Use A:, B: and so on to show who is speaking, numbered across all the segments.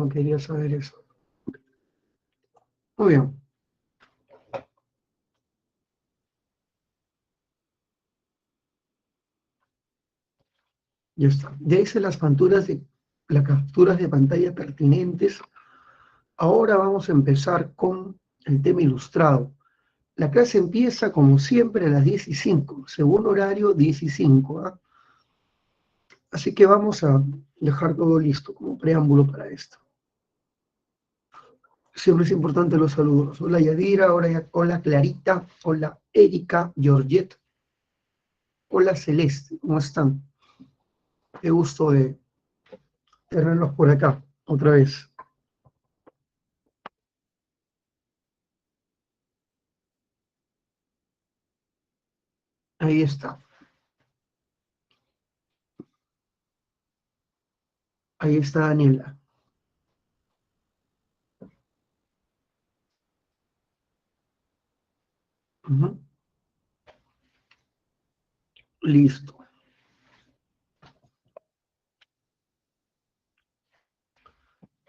A: no quería saber eso. Muy bien. Ya está. Ya hice las capturas de pantalla pertinentes. Ahora vamos a empezar con el tema ilustrado. La clase empieza, como siempre, a las 10:05, según horario 10:05, ¿ah? Así que vamos a dejar todo listo como preámbulo para esto. Siempre es importante los saludos. Hola Yadira, hola Clarita, hola Erika, Georgette, hola Celeste, ¿cómo están? Qué gusto de tenerlos por acá, otra vez. Ahí está. Ahí está Daniela. Uh-huh. Listo.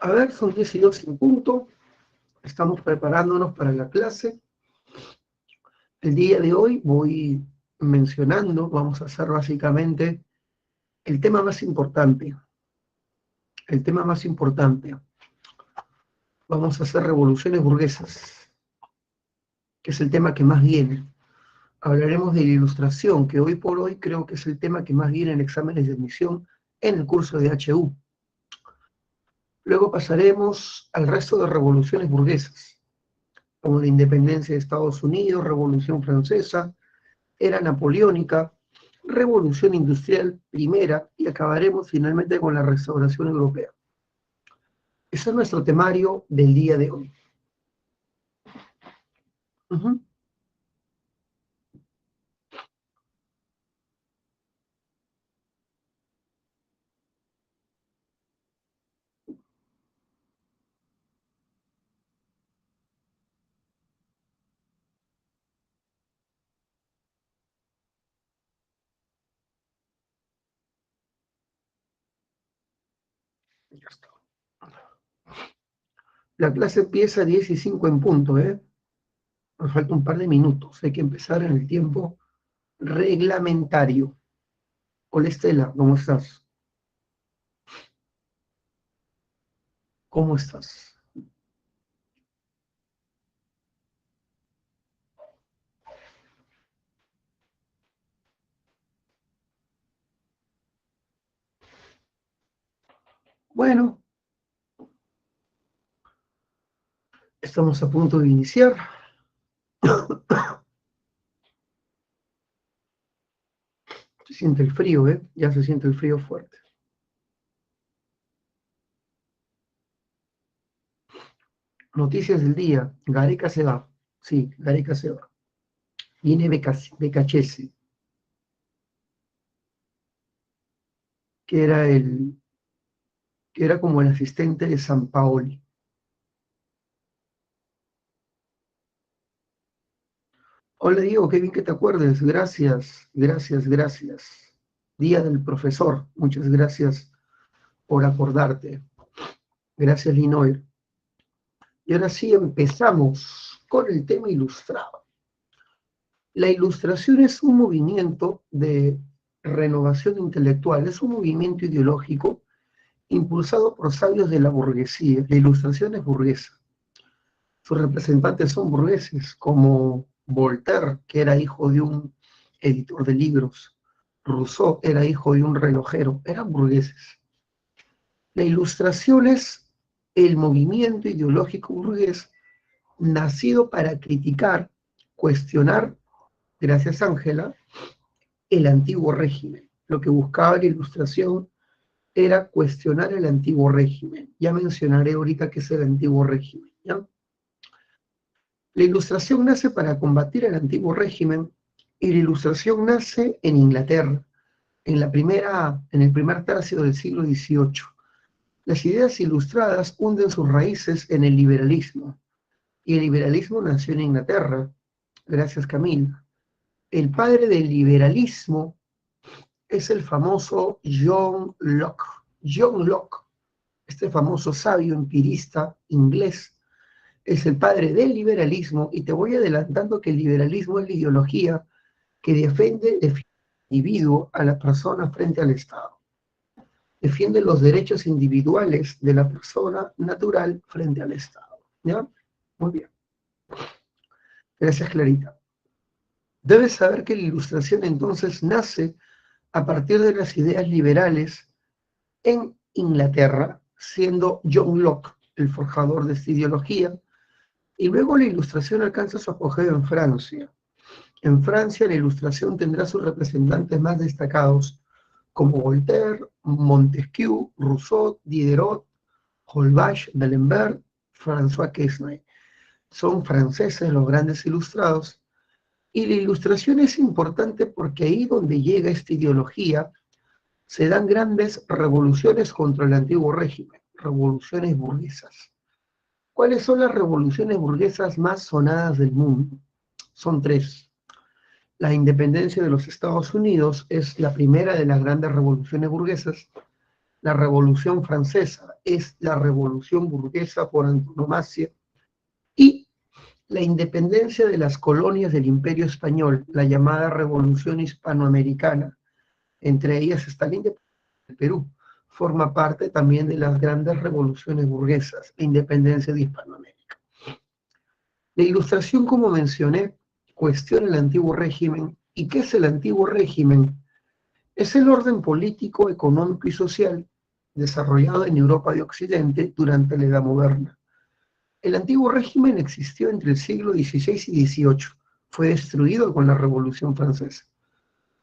A: A ver, son 10:02 en punto. Estamos preparándonos para la clase. El día de hoy voy mencionando, vamos a hacer básicamente el tema más importante. El tema más importante. Vamos a hacer revoluciones burguesas, que es el tema que más viene. Hablaremos de la ilustración, que hoy por hoy creo que es el tema que más viene en exámenes de admisión en el curso de HU. Luego pasaremos al resto de revoluciones burguesas, como la independencia de Estados Unidos, Revolución Francesa, era napoleónica, Revolución Industrial Primera, y acabaremos finalmente con la Restauración Europea. Ese es nuestro temario del día de hoy. Uh-huh. Ya está. La clase empieza a 10:05 en punto, ¿eh? Nos falta un par de minutos, hay que empezar en el tiempo reglamentario. Hola Estela, ¿cómo estás? ¿Cómo estás? Bueno, estamos a punto de iniciar. Se siente el frío, ¿eh? Ya se siente el frío fuerte. Noticias del día. Gareca se va. Sí, Gareca se va. Viene Becachese, que era como el asistente de Sampaoli. Hola Diego, qué bien que te acuerdes. Gracias, gracias, gracias. Día del profesor. Muchas gracias por acordarte. Gracias, Linoir. Y ahora sí empezamos con el tema ilustrado. La ilustración es un movimiento de renovación intelectual, es un movimiento ideológico impulsado por sabios de la burguesía. La ilustración es burguesa. Sus representantes son burgueses, como Voltaire, que era hijo de un editor de libros. Rousseau era hijo de un relojero. Eran burgueses. La ilustración es el movimiento ideológico burgués nacido para criticar, cuestionar, gracias Ángela, el antiguo régimen. Lo que buscaba la ilustración era cuestionar el antiguo régimen. Ya mencionaré ahorita qué es el antiguo régimen, ¿ya? La ilustración nace para combatir el antiguo régimen y la ilustración nace en Inglaterra, en el primer tercio del siglo XVIII. Las ideas ilustradas hunden sus raíces en el liberalismo, y el liberalismo nació en Inglaterra, gracias Camila. El padre del liberalismo es el famoso John Locke. John Locke este famoso sabio empirista inglés, es el padre del liberalismo, y te voy adelantando que el liberalismo es la ideología que defiende al individuo, a la persona frente al Estado. Defiende los derechos individuales de la persona natural frente al Estado. ¿Ya? Muy bien. Gracias, Clarita. Debes saber que la Ilustración entonces nace a partir de las ideas liberales en Inglaterra, siendo John Locke el forjador de esta ideología, y luego la Ilustración alcanza su apogeo en Francia. En Francia la Ilustración tendrá sus representantes más destacados, como Voltaire, Montesquieu, Rousseau, Diderot, Holbach, D'Alembert, François Quesnay. Son franceses los grandes ilustrados, y la Ilustración es importante porque ahí donde llega esta ideología se dan grandes revoluciones contra el antiguo régimen, revoluciones burguesas. ¿Cuáles son las revoluciones burguesas más sonadas del mundo? Son tres. La independencia de los Estados Unidos es la primera de las grandes revoluciones burguesas. La Revolución Francesa es la revolución burguesa por antonomasia. Y la independencia de las colonias del Imperio Español, la llamada Revolución Hispanoamericana, entre ellas está la independencia del Perú, forma parte también de las grandes revoluciones burguesas, la independencia de Hispanoamérica. La Ilustración, como mencioné, cuestiona el antiguo régimen. ¿Y qué es el antiguo régimen? Es el orden político, económico y social desarrollado en Europa de Occidente durante la Edad Moderna. El antiguo régimen existió entre el siglo XVI y XVIII. Fue destruido con la Revolución Francesa.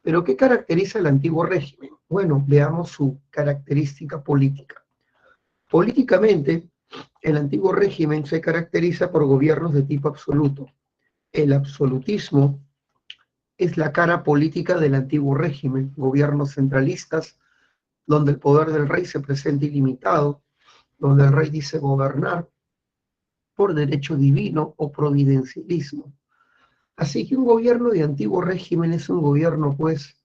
A: ¿Pero qué caracteriza el antiguo régimen? Bueno, veamos su característica política. Políticamente, el antiguo régimen se caracteriza por gobiernos de tipo absoluto. El absolutismo es la cara política del antiguo régimen, gobiernos centralistas, donde el poder del rey se presenta ilimitado, donde el rey dice gobernar por derecho divino o providencialismo. Así que un gobierno de antiguo régimen es un gobierno, pues,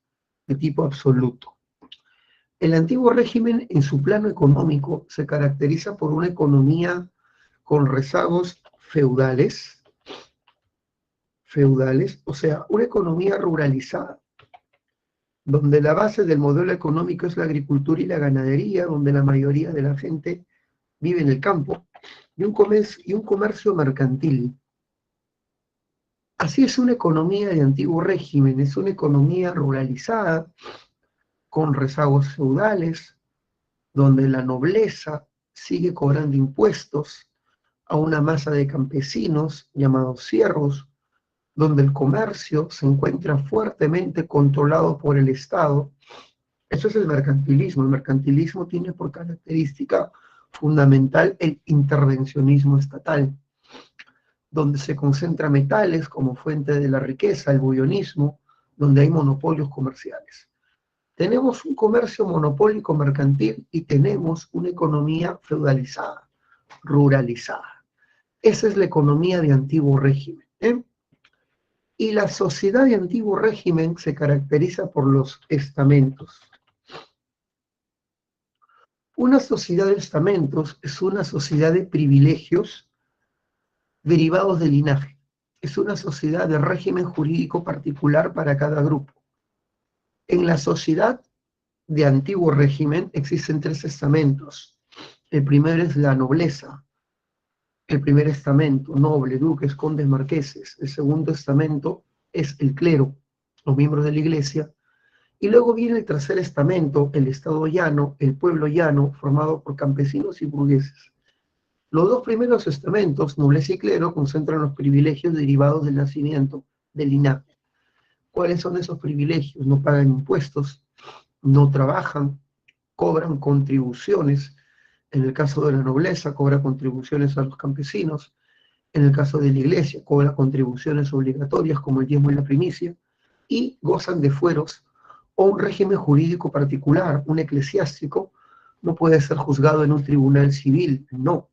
A: de tipo absoluto. El antiguo régimen, en su plano económico, se caracteriza por una economía con rezagos feudales, o sea, una economía ruralizada, donde la base del modelo económico es la agricultura y la ganadería, donde la mayoría de la gente vive en el campo, y un comercio mercantil. Así es una economía de antiguo régimen, es una economía ruralizada, con rezagos feudales, donde la nobleza sigue cobrando impuestos a una masa de campesinos llamados siervos, donde el comercio se encuentra fuertemente controlado por el Estado. Eso es el mercantilismo. El mercantilismo tiene por característica fundamental el intervencionismo estatal, donde se concentra metales como fuente de la riqueza, el bullonismo, donde hay monopolios comerciales. Tenemos un comercio monopólico mercantil y tenemos una economía feudalizada, ruralizada. Esa es la economía de antiguo régimen, ¿eh? Y la sociedad de antiguo régimen se caracteriza por los estamentos. Una sociedad de estamentos es una sociedad de privilegios derivados del linaje. Es una sociedad de régimen jurídico particular para cada grupo. En la sociedad de antiguo régimen existen tres estamentos. El primero es la nobleza, el primer estamento, noble, duques, condes, marqueses. El segundo estamento es el clero, los miembros de la iglesia. Y luego viene el tercer estamento, el estado llano, el pueblo llano, formado por campesinos y burgueses. Los dos primeros estamentos, nobleza y clero, concentran los privilegios derivados del nacimiento, del linaje. ¿Cuáles son esos privilegios? No pagan impuestos, no trabajan, cobran contribuciones. En el caso de la nobleza, cobra contribuciones a los campesinos. En el caso de la iglesia, cobra contribuciones obligatorias como el diezmo y la primicia, y gozan de fueros o un régimen jurídico particular. Un eclesiástico no puede ser juzgado en un tribunal civil, no,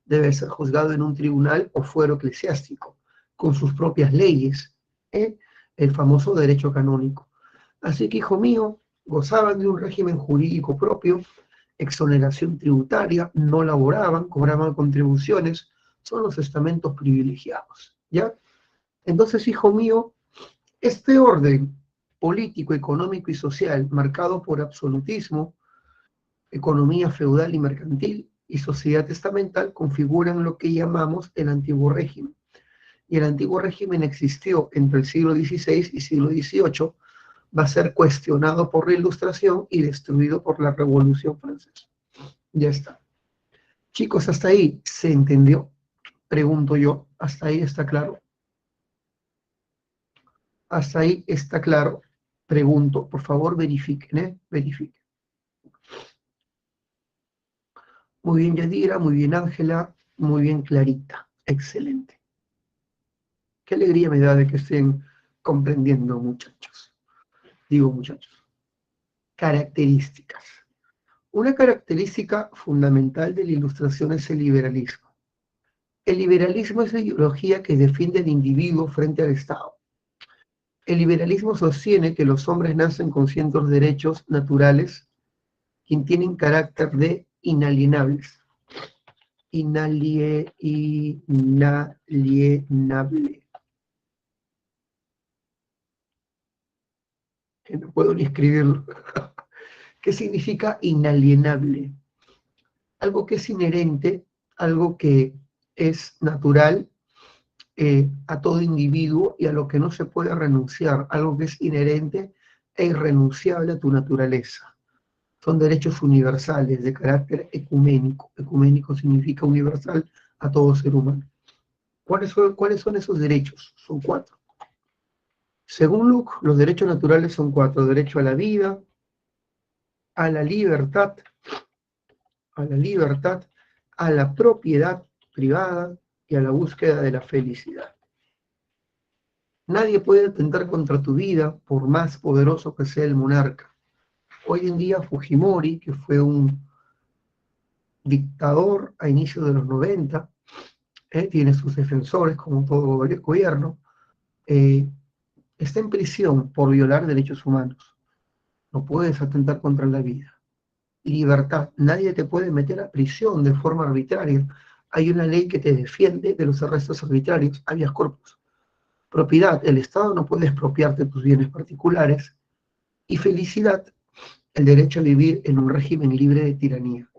A: debe ser juzgado en un tribunal o fuero eclesiástico, con sus propias leyes, ¿eh? El famoso derecho canónico. Así que, hijo mío, gozaban de un régimen jurídico propio exoneración tributaria, no laboraban, cobraban contribuciones, son los estamentos privilegiados, ¿ya? Entonces, hijo mío, este orden político, económico y social marcado por absolutismo, economía feudal y mercantil y sociedad testamental configuran lo que llamamos el antiguo régimen. Y el antiguo régimen existió entre el siglo XVI y siglo XVIII, va a ser cuestionado por la Ilustración y destruido por la Revolución Francesa. Ya está. Chicos, hasta ahí se entendió, pregunto yo, hasta ahí está claro. Hasta ahí está claro, pregunto, por favor verifiquen, verifiquen. Muy bien, Yadira, muy bien, Ángela, muy bien, Clarita, excelente. Qué alegría me da de que estén comprendiendo, muchachos. Digo, muchachos. Características. Una característica fundamental de la Ilustración es el liberalismo. El liberalismo es la ideología que defiende al individuo frente al Estado. El liberalismo sostiene que los hombres nacen con ciertos derechos naturales que tienen carácter de inalienables. Inalienable. Que no puedo ni escribirlo. ¿Qué significa inalienable? Algo que es inherente, algo que es natural a todo individuo y a lo que no se puede renunciar, algo que es inherente e irrenunciable a tu naturaleza. Son derechos universales de carácter ecuménico. Ecuménico significa universal a todo ser humano. ¿Cuáles son esos derechos? Son 4. Según Luke, los derechos naturales son 4. Derecho a la vida, a la libertad, a la propiedad privada y a la búsqueda de la felicidad. Nadie puede atentar contra tu vida por más poderoso que sea el monarca. Hoy en día Fujimori, que fue un dictador a inicios de los 90, tiene sus defensores como todo el gobierno, está en prisión por violar derechos humanos. No puedes atentar contra la vida. Libertad. Nadie te puede meter a prisión de forma arbitraria. Hay una ley que te defiende de los arrestos arbitrarios, habeas corpus. Propiedad. El Estado no puede expropiarte tus bienes particulares. Y felicidad. El derecho a vivir en un régimen libre de tiranía.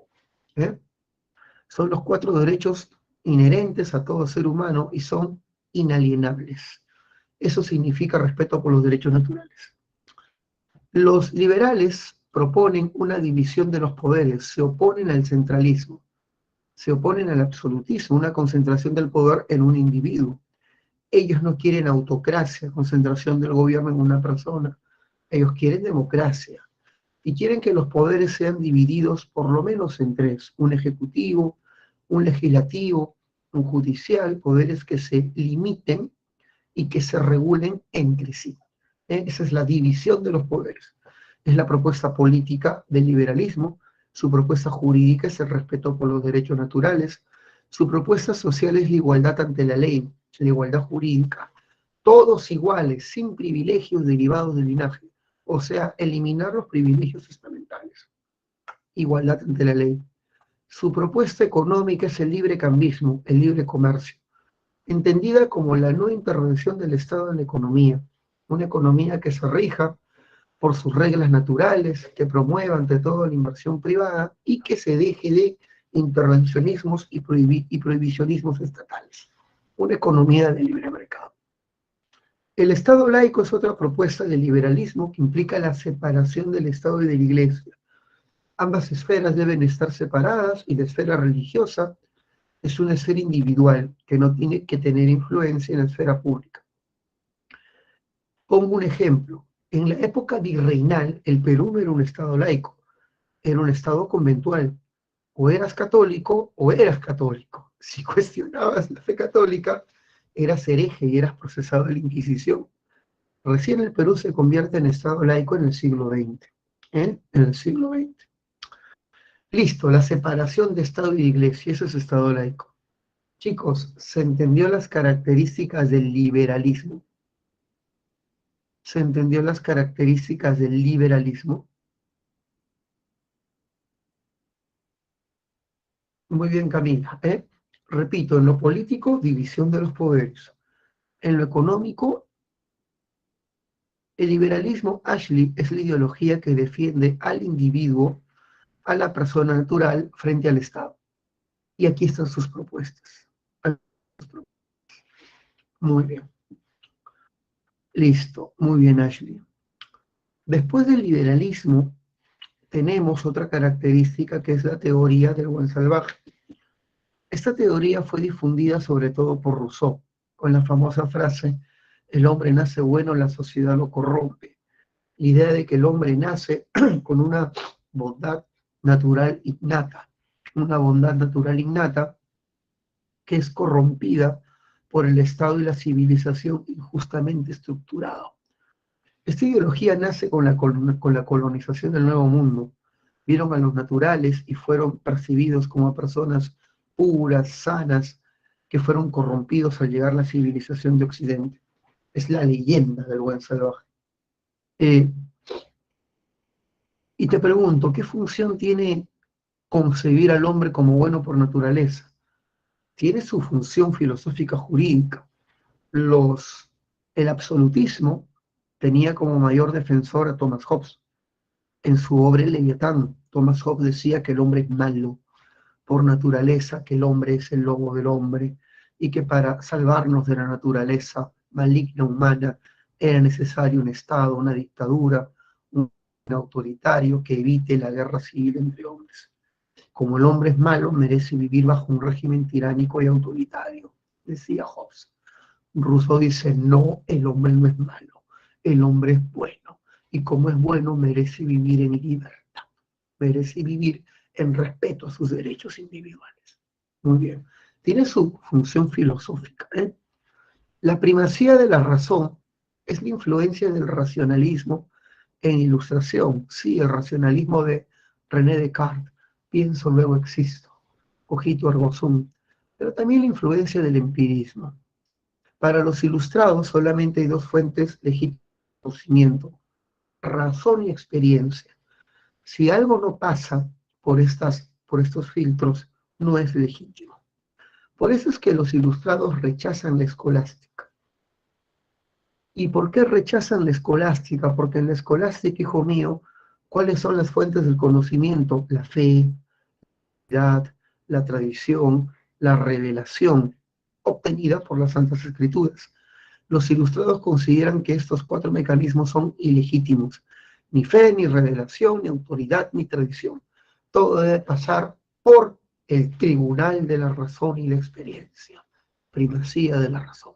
A: Son los 4 derechos inherentes a todo ser humano y son inalienables. Eso significa respeto por los derechos naturales. Los liberales proponen una división de los poderes, se oponen al centralismo, se oponen al absolutismo, una concentración del poder en un individuo. Ellos no quieren autocracia, concentración del gobierno en una persona. Ellos quieren democracia y quieren que los poderes sean divididos por lo menos en 3, un ejecutivo, un legislativo, un judicial, poderes que se limiten y que se regulen entre sí. Esa es la división de los poderes. Es la propuesta política del liberalismo, su propuesta jurídica es el respeto por los derechos naturales, su propuesta social es la igualdad ante la ley, la igualdad jurídica, todos iguales, sin privilegios derivados del linaje, o sea, eliminar los privilegios estamentales, igualdad ante la ley. Su propuesta económica es el libre cambismo, el libre comercio, entendida como la no intervención del Estado en la economía, una economía que se rija por sus reglas naturales, que promueva ante todo la inversión privada y que se deje de intervencionismos y prohibicionismos estatales. Una economía de libre mercado. El Estado laico es otra propuesta de liberalismo que implica la separación del Estado y de la Iglesia. Ambas esferas deben estar separadas y la esfera religiosa es una esfera individual que no tiene que tener influencia en la esfera pública. Pongo un ejemplo. En la época virreinal, el Perú no era un Estado laico, era un Estado conventual. O eras católico o eras católico. Si cuestionabas la fe católica, eras hereje y eras procesado de la Inquisición. Recién el Perú se convierte en Estado laico en el siglo XX. En el siglo XX. Listo, la separación de Estado y de Iglesia, eso es Estado laico. Chicos, ¿se entendió las características del liberalismo? ¿Se entendió las características del liberalismo? Muy bien, Camila. Repito, en lo político, división de los poderes. En lo económico, el liberalismo Ashley es la ideología que defiende al individuo, a la persona natural, frente al Estado. Y aquí están sus propuestas. Muy bien. Listo. Muy bien, Ashley. Después del liberalismo, tenemos otra característica que es la teoría del buen salvaje. Esta teoría fue difundida sobre todo por Rousseau, con la famosa frase, el hombre nace bueno, la sociedad lo corrompe. La idea de que el hombre nace con una bondad natural innata, una bondad natural innata que es corrompida por el Estado y la civilización injustamente estructurado. Esta ideología nace con la colonización del Nuevo Mundo. Vieron a los naturales y fueron percibidos como personas puras, sanas, que fueron corrompidos al llegar la civilización de Occidente. Es la leyenda del buen salvaje. Eh, y te pregunto, ¿qué función tiene concebir al hombre como bueno por naturaleza? Tiene su función filosófica jurídica. El absolutismo tenía como mayor defensor a Thomas Hobbes. En su obra El Leviatán, Thomas Hobbes decía que el hombre es malo por naturaleza, que el hombre es el lobo del hombre y que para salvarnos de la naturaleza maligna humana era necesario un Estado, una dictadura, un autoritario que evite la guerra civil entre hombres. Como el hombre es malo, merece vivir bajo un régimen tiránico y autoritario, decía Hobbes. Rousseau dice, no, el hombre no es malo, el hombre es bueno, y como es bueno, merece vivir en libertad, merece vivir en respeto a sus derechos individuales. Muy bien, tiene su función filosófica. La primacía de la razón es la influencia del racionalismo en ilustración. Sí, el racionalismo de René Descartes, pienso, luego existo, cogito ergo sum, pero también la influencia del empirismo. Para los ilustrados solamente hay dos fuentes legítimas de conocimiento, razón y experiencia. Si algo no pasa por estos filtros, no es legítimo. Por eso es que los ilustrados rechazan la escolástica. ¿Y por qué rechazan la escolástica? Porque en la escolástica, hijo mío, ¿cuáles son las fuentes del conocimiento? La fe, la tradición, la revelación obtenida por las Santas Escrituras. Los ilustrados consideran que estos cuatro mecanismos son ilegítimos. Ni fe, ni revelación, ni autoridad, ni tradición. Todo debe pasar por el tribunal de la razón y la experiencia. Primacía de la razón.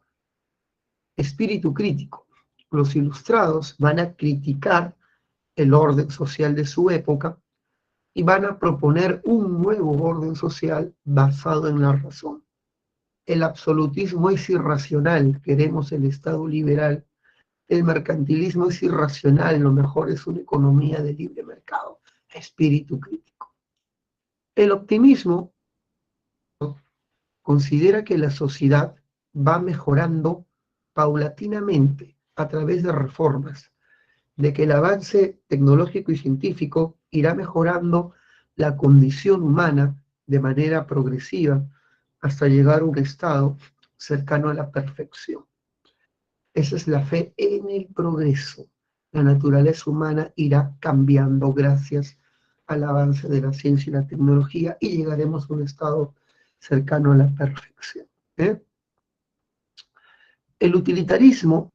A: Espíritu crítico. Los ilustrados van a criticar el orden social de su época y van a proponer un nuevo orden social basado en la razón. El absolutismo es irracional, queremos el Estado liberal. El mercantilismo es irracional, lo mejor es una economía de libre mercado. Espíritu crítico. El optimismo considera que la sociedad va mejorando paulatinamente a través de reformas, de que el avance tecnológico y científico irá mejorando la condición humana de manera progresiva hasta llegar a un estado cercano a la perfección. Esa es la fe en el progreso. La naturaleza humana irá cambiando gracias al avance de la ciencia y la tecnología y llegaremos a un estado cercano a la perfección. ¿eh? El utilitarismo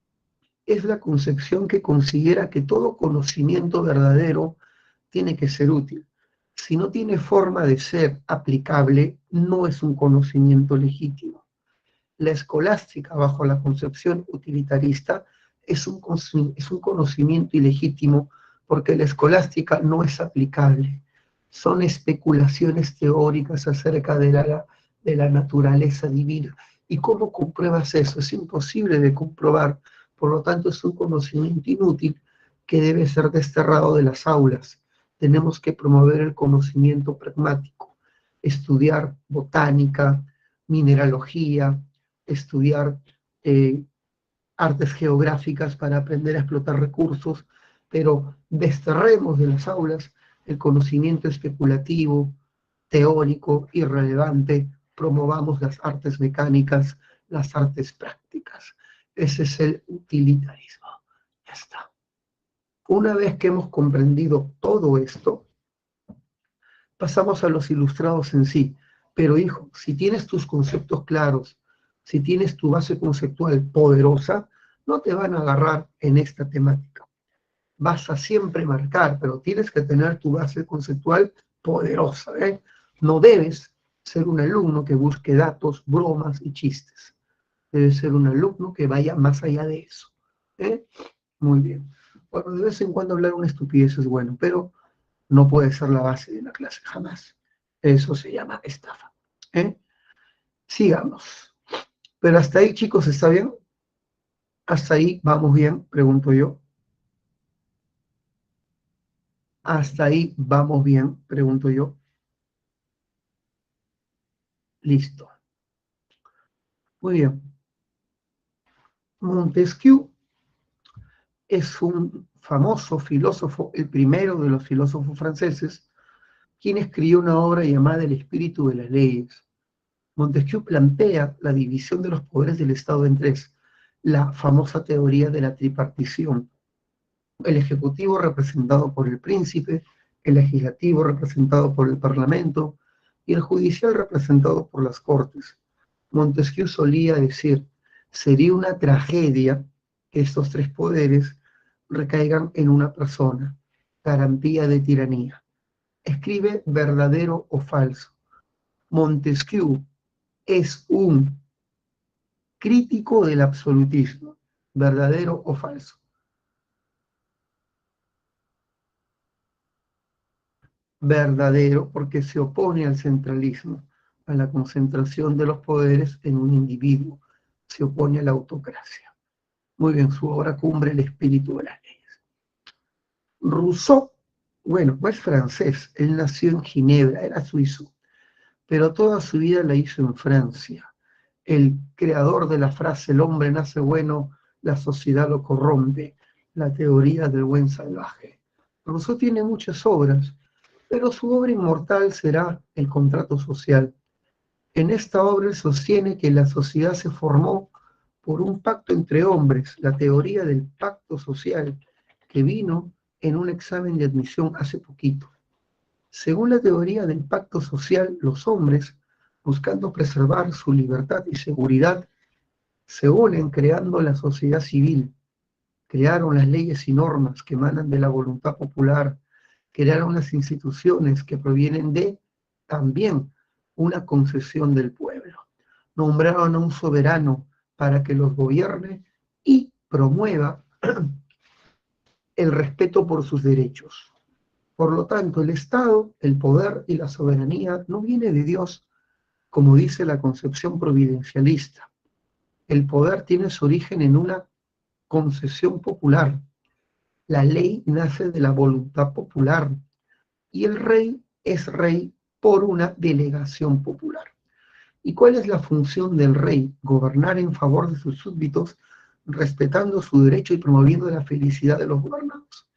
A: es la concepción que considera que todo conocimiento verdadero tiene que ser útil. Si no tiene forma de ser aplicable, no es un conocimiento legítimo. La escolástica, bajo la concepción utilitarista, es un conocimiento ilegítimo porque la escolástica no es aplicable. Son especulaciones teóricas acerca de la naturaleza divina. ¿Y cómo compruebas eso? Es imposible de comprobar. Por lo tanto, es un conocimiento inútil que debe ser desterrado de las aulas. Tenemos que promover el conocimiento pragmático, estudiar botánica, mineralogía, estudiar artes geográficas para aprender a explotar recursos, pero desterremos de las aulas el conocimiento especulativo, teórico, irrelevante, promovamos las artes mecánicas, las artes prácticas. Ese es el utilitarismo. Ya está. Una vez que hemos comprendido todo esto, pasamos a los ilustrados en sí. Pero hijo, si tienes tus conceptos claros, si tienes tu base conceptual poderosa, no te van a agarrar en esta temática. Vas a siempre marcar, pero tienes que tener tu base conceptual poderosa, ¿eh? No debes ser un alumno que busque datos, bromas y chistes. Debes ser un alumno que vaya más allá de eso, ¿eh? Muy bien. Bueno, de vez en cuando hablar una estupidez es bueno, pero no puede ser la base de la clase, jamás. Eso se llama estafa, ¿eh? Sigamos. Pero hasta ahí, chicos, ¿está bien? Hasta ahí vamos bien, pregunto yo. Hasta ahí vamos bien, pregunto yo. Listo. Muy bien. Montesquieu es un famoso filósofo, el primero de los filósofos franceses, quien escribió una obra llamada El espíritu de las leyes. Montesquieu plantea la división de los poderes del Estado en tres, la famosa teoría de la tripartición. El ejecutivo representado por el príncipe, el legislativo representado por el parlamento y el judicial representado por las cortes. Montesquieu solía decir, sería una tragedia que estos tres poderes recaigan en una persona, garantía de tiranía. Escribe verdadero o falso. Montesquieu es un crítico del absolutismo, verdadero o falso. Verdadero porque se opone al centralismo, a la concentración de los poderes en un individuo, se opone a la autocracia. Muy bien, su obra cumbre El espíritu de las leyes. Rousseau, bueno, no es francés, él nació en Ginebra, era suizo, pero toda su vida la hizo en Francia. El creador de la frase el hombre nace bueno, la sociedad lo corrompe, la teoría del buen salvaje. Rousseau tiene muchas obras, pero su obra inmortal será El contrato social. En esta obra él sostiene que la sociedad se formó por un pacto entre hombres, la teoría del pacto social, que vino en un examen de admisión hace poquito. Según la teoría del pacto social, los hombres, buscando preservar su libertad y seguridad, se unen creando la sociedad civil, crearon las leyes y normas que emanan de la voluntad popular, crearon las instituciones que provienen de también una concesión del pueblo. Nombraron a un soberano para que los gobierne y promueva el respeto por sus derechos. Por lo tanto, el Estado, el poder y la soberanía no viene de Dios, como dice la concepción providencialista. El poder tiene su origen en una concesión popular. La ley nace de la voluntad popular y el rey es rey por una delegación popular. ¿Y cuál es la función del rey? Gobernar en favor de sus súbditos, respetando su derecho y promoviendo la felicidad de los gobernados.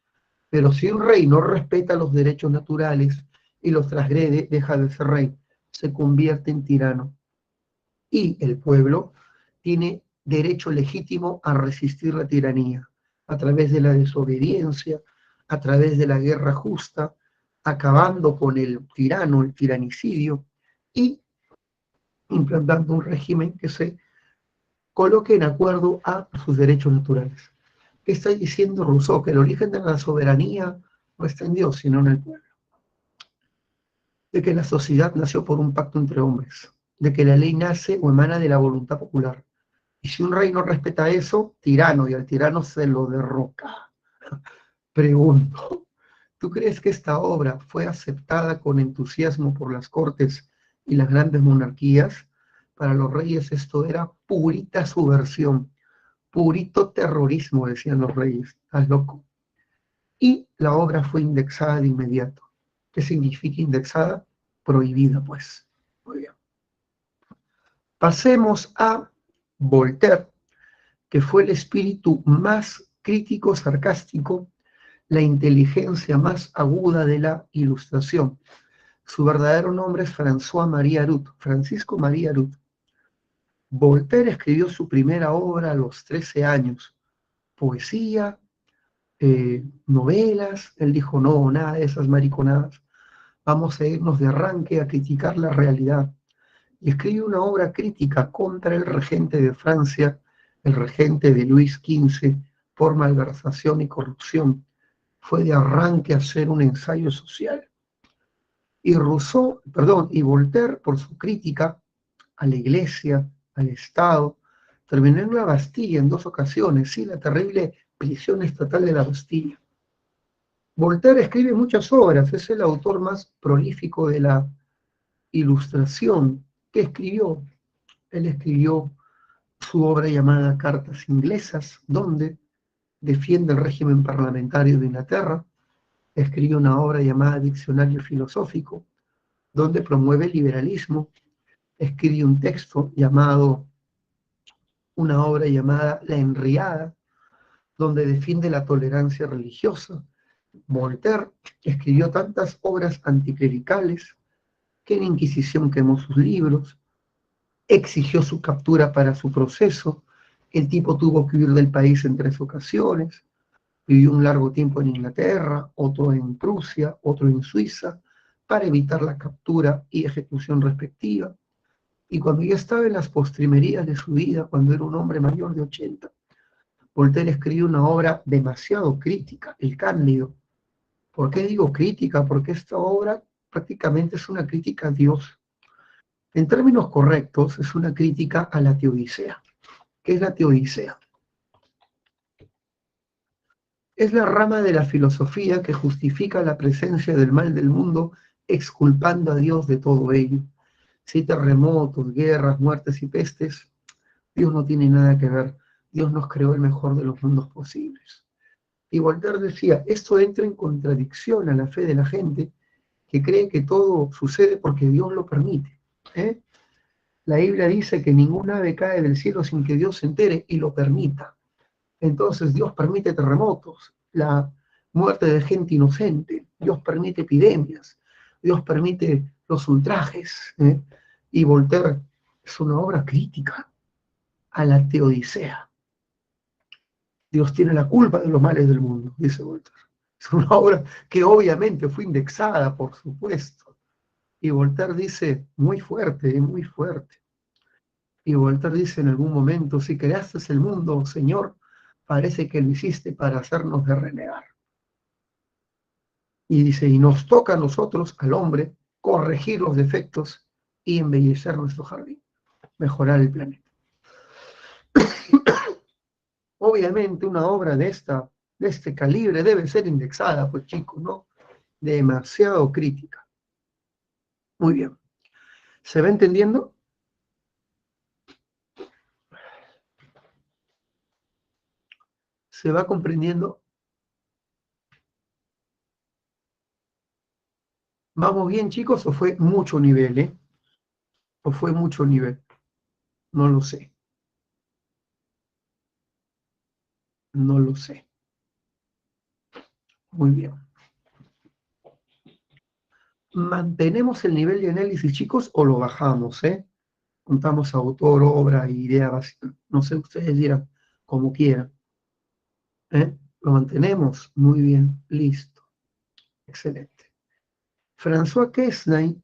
A: Pero si un rey no respeta los derechos naturales y los transgrede, deja de ser rey, se convierte en tirano. Y el pueblo tiene derecho legítimo a resistir la tiranía a través de la desobediencia, a través de la guerra justa, acabando con el tirano, el tiranicidio, y implantando un régimen que se coloque en acuerdo a sus derechos naturales. ¿Qué está diciendo Rousseau? Que el origen de la soberanía no está en Dios, sino en el pueblo. De que la sociedad nació por un pacto entre hombres, de que la ley nace o emana de la voluntad popular. Y si un rey no respeta eso, tirano, y al tirano se lo derroca. Pregunto, ¿tú crees que esta obra fue aceptada con entusiasmo por las cortes y las grandes monarquías? Para los reyes esto era purita subversión, purito terrorismo, decían los reyes. ¿Estás loco? Y la obra fue indexada de inmediato. ¿Qué significa indexada? Prohibida, pues. Muy bien. Pasemos a Voltaire, que fue el espíritu más crítico, sarcástico, la inteligencia más aguda de la Ilustración. Su verdadero nombre es François Marie Arut, Francisco María Arut. Voltaire escribió su primera obra a los 13 años, poesía, novelas. Él dijo, no, nada de esas mariconadas, vamos a irnos de arranque a criticar la realidad. Y escribe una obra crítica contra el regente de Francia, el regente de Luis XV, por malversación y corrupción. Fue de arranque a hacer un ensayo social. Y y Voltaire, por su crítica a la Iglesia, al Estado, terminó en la Bastilla en 2 ocasiones, sí, la terrible prisión estatal de la Bastilla. Voltaire escribe muchas obras, es el autor más prolífico de la Ilustración. ¿Qué escribió? Él escribió su obra llamada Cartas Inglesas, donde defiende el régimen parlamentario de Inglaterra. Escribió una obra llamada Diccionario Filosófico, donde promueve el liberalismo. Escribe un texto llamado, una obra llamada La Henriada, donde defiende la tolerancia religiosa. Voltaire escribió tantas obras anticlericales que la Inquisición quemó sus libros, exigió su captura para su proceso. El tipo tuvo que huir del país en 3 ocasiones, vivió un largo tiempo en Inglaterra, otro en Prusia, otro en Suiza, para evitar la captura y ejecución respectiva. Y cuando ya estaba en las postrimerías de su vida, cuando era un hombre mayor de 80, Voltaire escribió una obra demasiado crítica, El Cándido. ¿Por qué digo crítica? Porque esta obra prácticamente es una crítica a Dios. En términos correctos, es una crítica a la teodicea. ¿Qué es la teodicea? Es la rama de la filosofía que justifica la presencia del mal del mundo, exculpando a Dios de todo ello. Si terremotos, guerras, muertes y pestes, Dios no tiene nada que ver. Dios nos creó el mejor de los mundos posibles. Y Voltaire decía, esto entra en contradicción a la fe de la gente que cree que todo sucede porque Dios lo permite. ¿eh? La Biblia dice que ningún ave cae del cielo sin que Dios se entere y lo permita. Entonces Dios permite terremotos, la muerte de gente inocente, Dios permite epidemias, Dios permite los ultrajes. Y Voltaire es una obra crítica a la teodicea. Dios tiene la culpa de los males del mundo, dice Voltaire. Es una obra que obviamente fue indexada, por supuesto. Y Voltaire dice, muy fuerte, muy fuerte. Y Voltaire dice en algún momento, si creaste el mundo, Señor, parece que lo hiciste para hacernos de renegar. Y dice, y nos toca a nosotros, al hombre, corregir los defectos y embellecer nuestro jardín, mejorar el planeta. Obviamente una obra de este calibre debe ser indexada, pues chicos, ¿no? Demasiado crítica. Muy bien. ¿Se va entendiendo? ¿Se va comprendiendo? ¿Vamos bien, chicos, o fue mucho nivel, ¿O fue mucho nivel? No lo sé. No lo sé. Muy bien. ¿Mantenemos el nivel de análisis, chicos, o lo bajamos, Contamos autor, obra, idea básica. No sé, ustedes dirán, como quieran. ¿Lo mantenemos? Muy bien, listo. Excelente. François Quesnay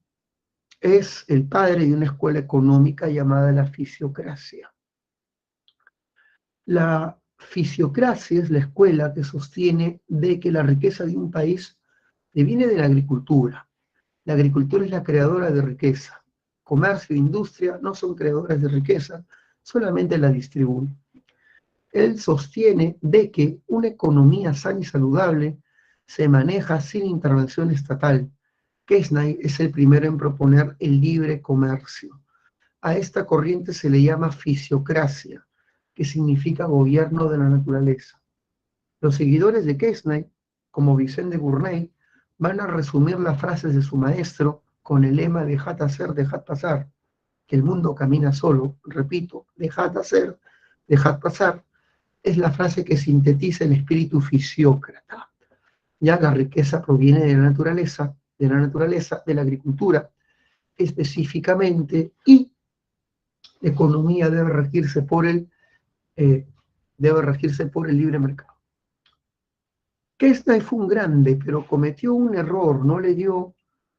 A: es el padre de una escuela económica llamada la fisiocracia. La fisiocracia es la escuela que sostiene de que la riqueza de un país viene de la agricultura. La agricultura es la creadora de riqueza. Comercio e industria no son creadoras de riqueza, solamente la distribuyen. Él sostiene de que una economía sana y saludable se maneja sin intervención estatal. Quesnay es el primero en proponer el libre comercio. A esta corriente se le llama fisiocracia, que significa gobierno de la naturaleza. Los seguidores de Quesnay, como Vicente Gournay, van a resumir las frases de su maestro con el lema dejad hacer, dejad pasar, que el mundo camina solo. Repito, dejad hacer, dejad pasar, es la frase que sintetiza el espíritu fisiócrata. Ya la riqueza proviene de la naturaleza de la naturaleza, de la agricultura específicamente, y la economía eh, debe regirse por el libre mercado. Kesnay fue un grande, pero cometió un error, no le dio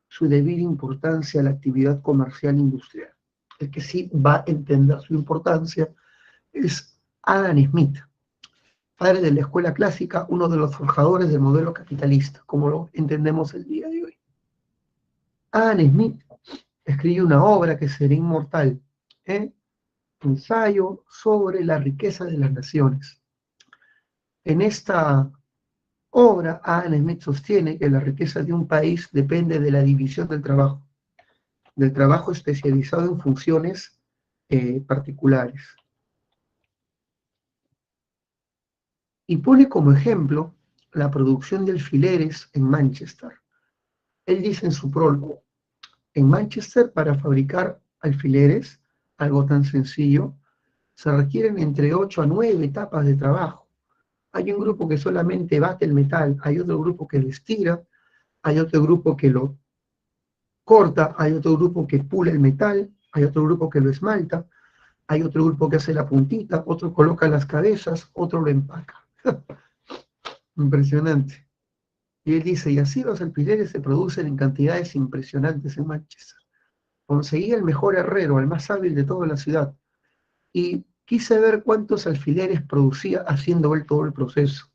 A: su debida importancia a la actividad comercial industrial. El que sí va a entender su importancia es Adam Smith, padre de la escuela clásica, uno de los forjadores del modelo capitalista, como lo entendemos el día de hoy. Adam Smith escribió una obra que será inmortal, ¿eh? Ensayo sobre la riqueza de las naciones. En esta obra, Adam Smith sostiene que la riqueza de un país depende de la división del trabajo especializado en funciones particulares. Y pone como ejemplo la producción de alfileres en Manchester. Él dice en su prólogo, en Manchester para fabricar alfileres, algo tan sencillo, se requieren entre 8 a 9 etapas de trabajo. Hay un grupo que solamente bate el metal, hay otro grupo que lo estira, hay otro grupo que lo corta, hay otro grupo que pula el metal, hay otro grupo que lo esmalta, hay otro grupo que hace la puntita, otro coloca las cabezas, otro lo empaca. Impresionante. Y él dice, y así los alfileres se producen en cantidades impresionantes en Manchester. Conseguí el mejor herrero, el más hábil de toda la ciudad, y quise ver cuántos alfileres producía haciendo él todo el proceso.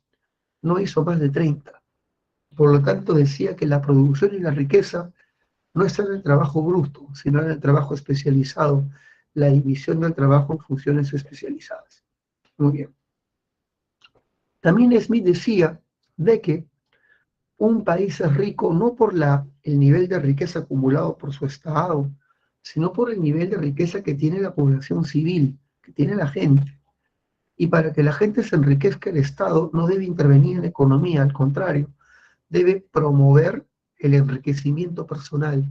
A: No hizo más de 30. Por lo tanto, decía que la producción y la riqueza no está en el trabajo bruto, sino en el trabajo especializado, la división del trabajo en funciones especializadas. Muy bien. También Smith decía de que un país es rico no por el nivel de riqueza acumulado por su Estado, sino por el nivel de riqueza que tiene la población civil, que tiene la gente. Y para que la gente se enriquezca, el Estado no debe intervenir en la economía, al contrario, debe promover el enriquecimiento personal.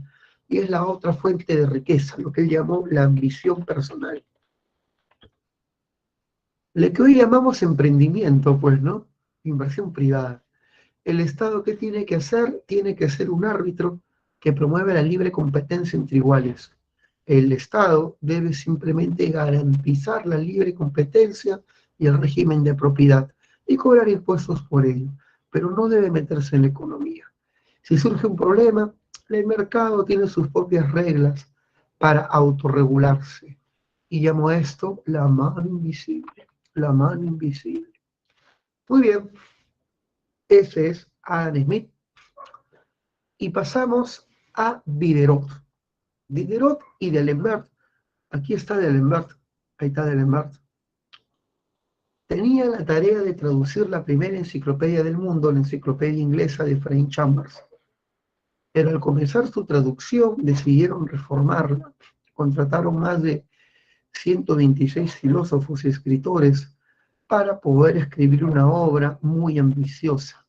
A: Y es la otra fuente de riqueza, lo que él llamó la ambición personal. Lo que hoy llamamos emprendimiento, pues, ¿no? Inversión privada. El Estado, ¿qué tiene que hacer? Tiene que ser un árbitro que promueve la libre competencia entre iguales. El Estado debe simplemente garantizar la libre competencia y el régimen de propiedad y cobrar impuestos por ello, pero no debe meterse en la economía. Si surge un problema, el mercado tiene sus propias reglas para autorregularse. Y llamo a esto la mano invisible. La mano invisible. Muy bien, ese es Adam Smith. Y pasamos a Diderot. Diderot y D'Alembert. Aquí está D'Alembert. Ahí está D'Alembert. Tenía la tarea de traducir la primera enciclopedia del mundo, la enciclopedia inglesa de Frank Chambers. Pero al comenzar su traducción decidieron reformarla. Contrataron más de 126 filósofos y escritores para poder escribir una obra muy ambiciosa,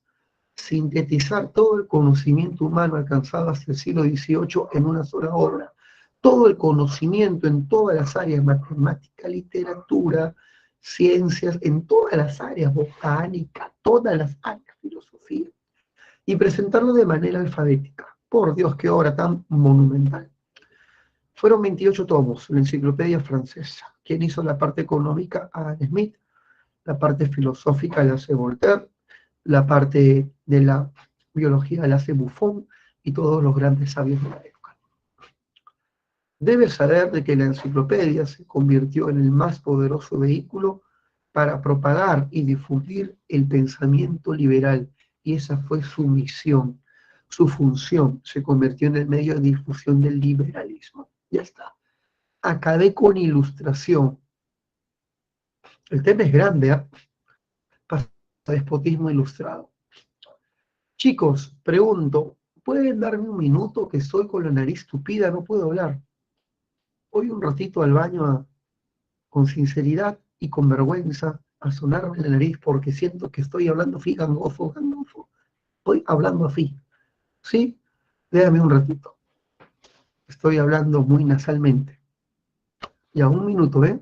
A: sintetizar todo el conocimiento humano alcanzado hasta el siglo XVIII en una sola obra. Todo el conocimiento en todas las áreas, matemática, literatura, ciencias, en todas las áreas, botánica, todas las áreas, filosofía, y presentarlo de manera alfabética. Por Dios, qué obra tan monumental. Fueron 28 tomos, la enciclopedia francesa. ¿Quién hizo la parte económica? Adam Smith. La parte filosófica la hace Voltaire. La parte de la biología la hace Buffon y todos los grandes sabios de la época. Debes saber de que la enciclopedia se convirtió en el más poderoso vehículo para propagar y difundir el pensamiento liberal, y esa fue su misión, su función, se convirtió en el medio de difusión del liberalismo. Ya está. Acabé con ilustración. El tema es grande, ¿eh? Pasa despotismo ilustrado. Chicos, pregunto, ¿pueden darme un minuto que estoy con la nariz tupida? No puedo hablar. Voy un ratito al baño con sinceridad y con vergüenza a sonarme la nariz porque siento que estoy hablando así, gangoso, gangoso. Estoy hablando así. ¿Sí? Déjame un ratito. Estoy hablando muy nasalmente. Ya, un minuto, ¿eh?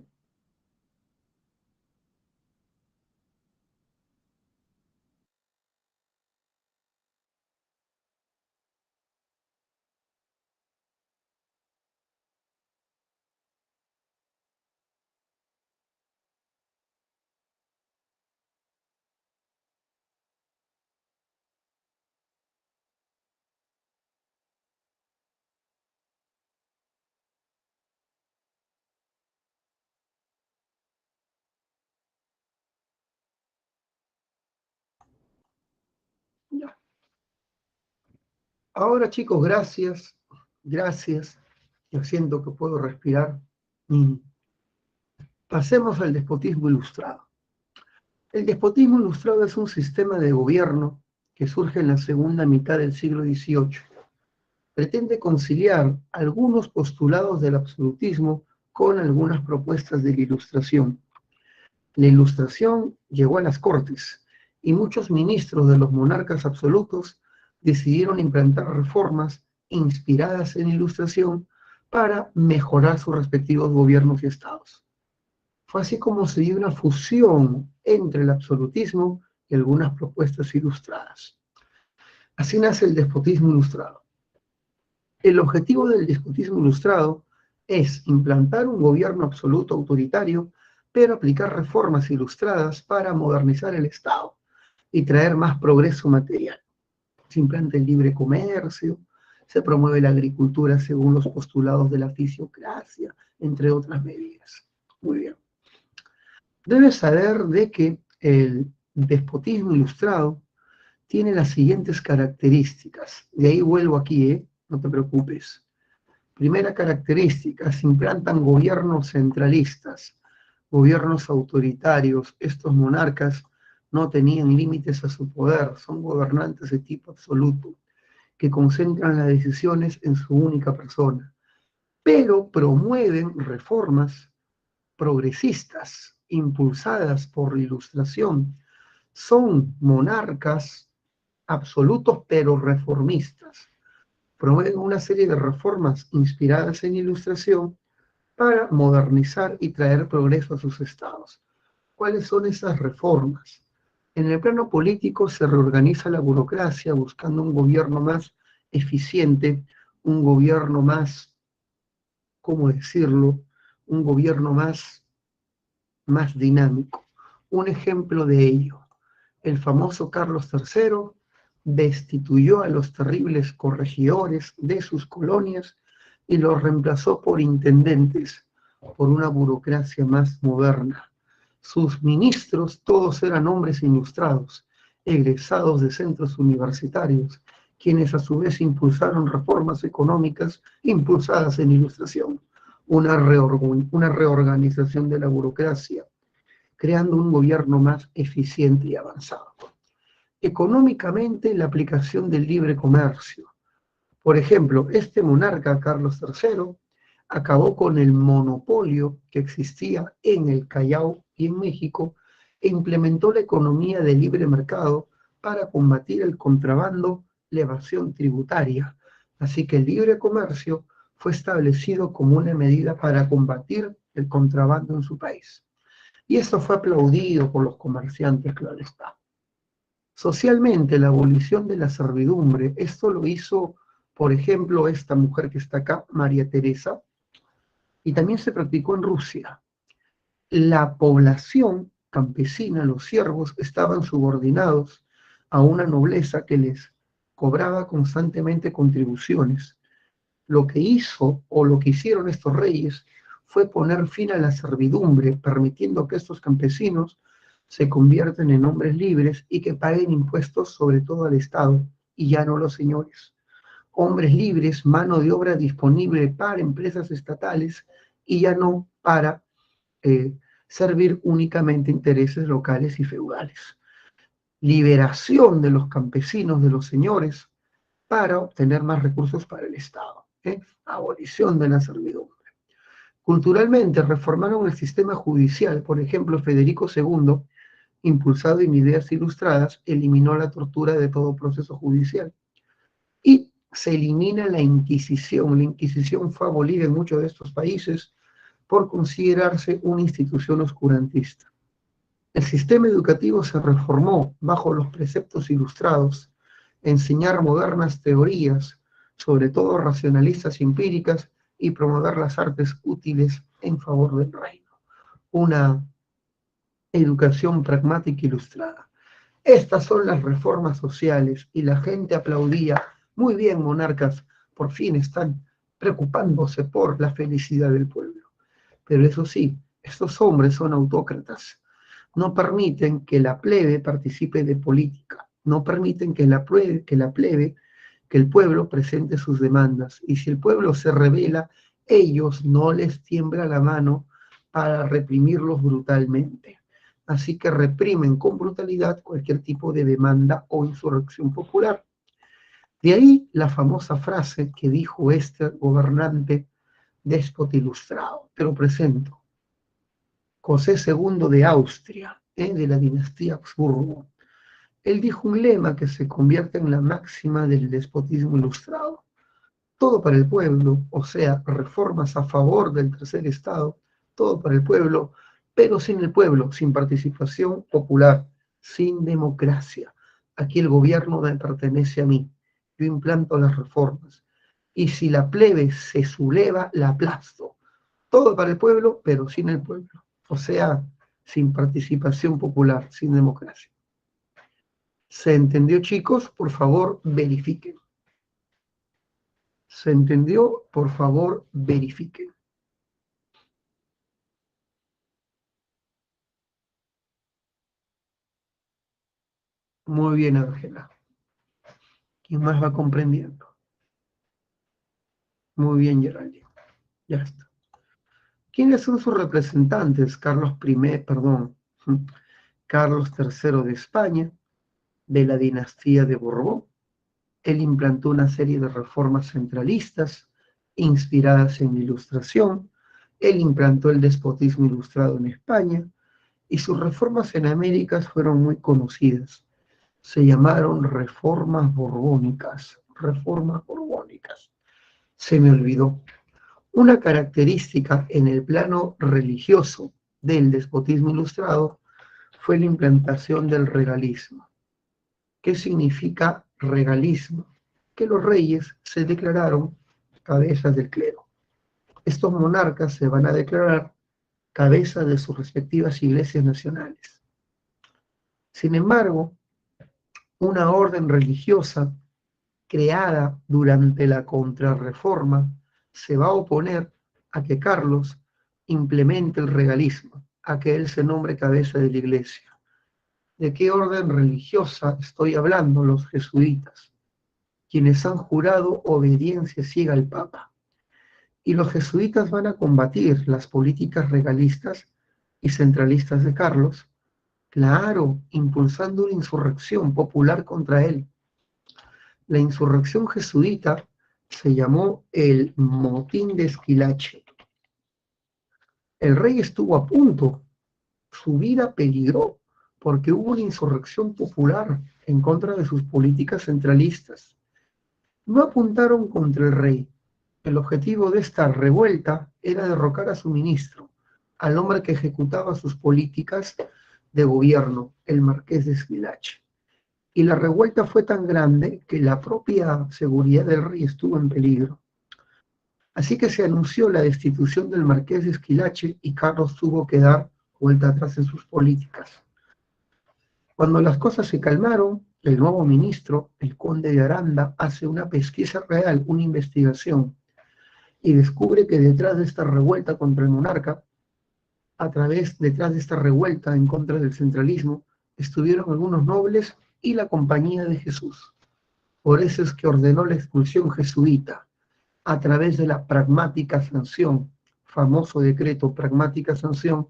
A: Ahora, chicos, gracias, gracias. Yo siento que puedo respirar. Mm. Pasemos al despotismo ilustrado. El despotismo ilustrado es un sistema de gobierno que surge en la segunda mitad del siglo XVIII. Pretende conciliar algunos postulados del absolutismo con algunas propuestas de la Ilustración. La Ilustración llegó a las Cortes y muchos ministros de los monarcas absolutos decidieron implantar reformas inspiradas en la Ilustración para mejorar sus respectivos gobiernos y estados. Fue así como se dio una fusión entre el absolutismo y algunas propuestas ilustradas. Así nace el despotismo ilustrado. El objetivo del despotismo ilustrado es implantar un gobierno absoluto autoritario, pero aplicar reformas ilustradas para modernizar el Estado y traer más progreso material. Se implanta el libre comercio, se promueve la agricultura según los postulados de la fisiocracia, entre otras medidas. Muy bien. Debes saber de que el despotismo ilustrado tiene las siguientes características. De ahí vuelvo aquí, no te preocupes. Primera característica, se implantan gobiernos centralistas, gobiernos autoritarios. Estos monarcas no tenían límites a su poder, son gobernantes de tipo absoluto, que concentran las decisiones en su única persona, pero promueven reformas progresistas impulsadas por la Ilustración. Son monarcas absolutos pero reformistas. Promueven una serie de reformas inspiradas en Ilustración para modernizar y traer progreso a sus estados. ¿Cuáles son esas reformas? En el plano político se reorganiza la burocracia buscando un gobierno más eficiente, un gobierno más, ¿cómo decirlo? Un gobierno más dinámico. Un ejemplo de ello, el famoso Carlos III destituyó a los terribles corregidores de sus colonias y los reemplazó por intendentes, por una burocracia más moderna. Sus ministros todos eran hombres ilustrados, egresados de centros universitarios, quienes a su vez impulsaron reformas económicas impulsadas en Ilustración, una reorganización de la burocracia, creando un gobierno más eficiente y avanzado. Económicamente, la aplicación del libre comercio. Por ejemplo, este monarca, Carlos III, acabó con el monopolio que existía en el Callao y en México e implementó la economía de libre mercado para combatir el contrabando, la evasión tributaria. Así que el libre comercio fue establecido como una medida para combatir el contrabando en su país. Y esto fue aplaudido por los comerciantes, claro está. Socialmente, la abolición de la servidumbre, esto lo hizo, por ejemplo, esta mujer que está acá, María Teresa, y también se practicó en Rusia. La población campesina, los siervos, estaban subordinados a una nobleza que les cobraba constantemente contribuciones. Lo que hizo o lo que hicieron estos reyes fue poner fin a la servidumbre, permitiendo que estos campesinos se convierten en hombres libres y que paguen impuestos sobre todo al Estado y ya no los señores. Hombres libres, mano de obra disponible para empresas estatales y ya no para servir únicamente intereses locales y feudales. Liberación de los campesinos, de los señores, para obtener más recursos para el Estado. Abolición de la servidumbre. Culturalmente reformaron el sistema judicial. Por ejemplo, Federico II, impulsado en ideas ilustradas, eliminó la tortura de todo proceso judicial. Y se elimina la Inquisición. La Inquisición fue abolida en muchos de estos países por considerarse una institución oscurantista. El sistema educativo se reformó bajo los preceptos ilustrados, enseñar modernas teorías, sobre todo racionalistas y empíricas, y promover las artes útiles en favor del reino. Una educación pragmática ilustrada. Estas son las reformas sociales y la gente aplaudía. Muy bien, monarcas, por fin están preocupándose por la felicidad del pueblo. Pero eso sí, estos hombres son autócratas. No permiten que la plebe participe de política. No permiten que la plebe que el pueblo presente sus demandas, y si el pueblo se rebela, ellos no les tiembla la mano para reprimirlos brutalmente. Así que reprimen con brutalidad cualquier tipo de demanda o insurrección popular. De ahí la famosa frase que dijo este gobernante déspota ilustrado. Te lo presento. José II de Austria, de la dinastía Habsburgo. Él dijo un lema que se convierte en la máxima del despotismo ilustrado. Todo para el pueblo, o sea, reformas a favor del tercer Estado, todo para el pueblo, pero sin el pueblo, sin participación popular, sin democracia. Aquí el gobierno me pertenece a mí. Yo implanto las reformas. Y si la plebe se subleva, la aplasto. Todo para el pueblo, pero sin el pueblo. O sea, sin participación popular, sin democracia. ¿Se entendió, chicos? Por favor, verifiquen. ¿Se entendió? Por favor, verifiquen. Muy bien, Ángela. ¿Quién más va comprendiendo? Muy bien, Geraldine. Ya está. ¿Quiénes son sus representantes? Carlos III de España, de la dinastía de Borbón. Él implantó una serie de reformas centralistas inspiradas en la Ilustración. Él implantó el despotismo ilustrado en España y sus reformas en América fueron muy conocidas. Se llamaron reformas borbónicas. Reformas borbónicas. Se me olvidó. Una característica en el plano religioso del despotismo ilustrado fue la implantación del regalismo. ¿Qué significa regalismo? Que los reyes se declararon cabezas del clero. Estos monarcas se van a declarar cabezas de sus respectivas iglesias nacionales. Sin embargo, una orden religiosa creada durante la Contrarreforma se va a oponer a que Carlos implemente el regalismo, a que él se nombre cabeza de la iglesia. ¿De qué orden religiosa estoy hablando? Los jesuitas, quienes han jurado obediencia ciega al Papa. Y los jesuitas van a combatir las políticas regalistas y centralistas de Carlos, claro, impulsando una insurrección popular contra él. La insurrección jesuita se llamó el Motín de Esquilache. El rey estuvo a punto, su vida peligró, porque hubo una insurrección popular en contra de sus políticas centralistas. No apuntaron contra el rey. El objetivo de esta revuelta era derrocar a su ministro, al hombre que ejecutaba sus políticas de gobierno, el marqués de Esquilache. Y la revuelta fue tan grande que la propia seguridad del rey estuvo en peligro. Así que se anunció la destitución del marqués de Esquilache y Carlos tuvo que dar vuelta atrás en sus políticas. Cuando las cosas se calmaron, el nuevo ministro, el conde de Aranda, hace una pesquisa real, una investigación, y descubre que detrás de esta revuelta contra el monarca, detrás de esta revuelta en contra del centralismo, estuvieron algunos nobles y la Compañía de Jesús. Por eso es que ordenó la expulsión jesuita a través de la pragmática sanción, famoso decreto pragmática sanción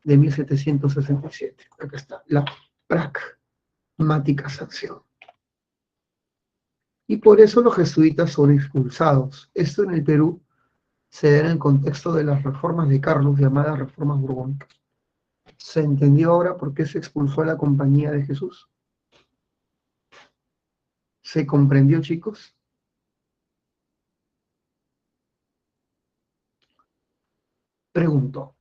A: de 1767. Acá está, la pragmática sanción. Y por eso los jesuitas son expulsados. Esto en el Perú se da en el contexto de las reformas de Carlos, llamadas reformas borbónicas. ¿Se entendió ahora por qué se expulsó a la Compañía de Jesús? ¿Se comprendió, chicos? Pregunto,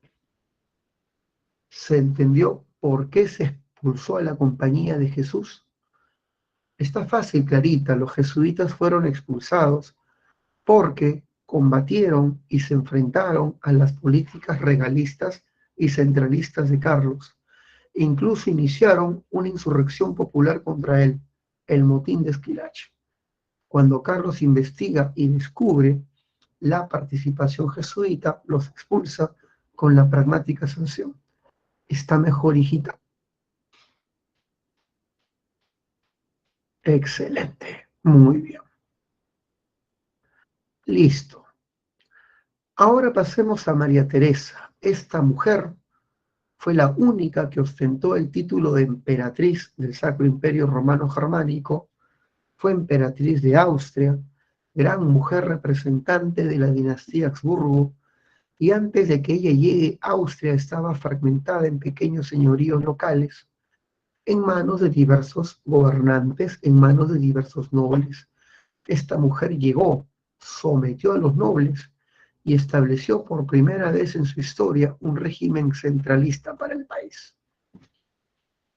A: ¿se entendió por qué se expulsó a la Compañía de Jesús? Está fácil, clarita. Los jesuitas fueron expulsados porque combatieron y se enfrentaron a las políticas regalistas y centralistas de Carlos. Incluso iniciaron una insurrección popular contra él, el motín de Esquilache. Cuando Carlos investiga y descubre la participación jesuita, los expulsa con la pragmática sanción. Está mejor, hijita. Excelente. Muy bien. Listo. Ahora pasemos a María Teresa. Esta mujer fue la única que ostentó el título de emperatriz del Sacro Imperio Romano Germánico, fue emperatriz de Austria, gran mujer representante de la dinastía Habsburgo, y antes de que ella llegue, Austria estaba fragmentada en pequeños señoríos locales, en manos de diversos gobernantes, en manos de diversos nobles. Esta mujer llegó, sometió a los nobles y estableció por primera vez en su historia un régimen centralista para el país.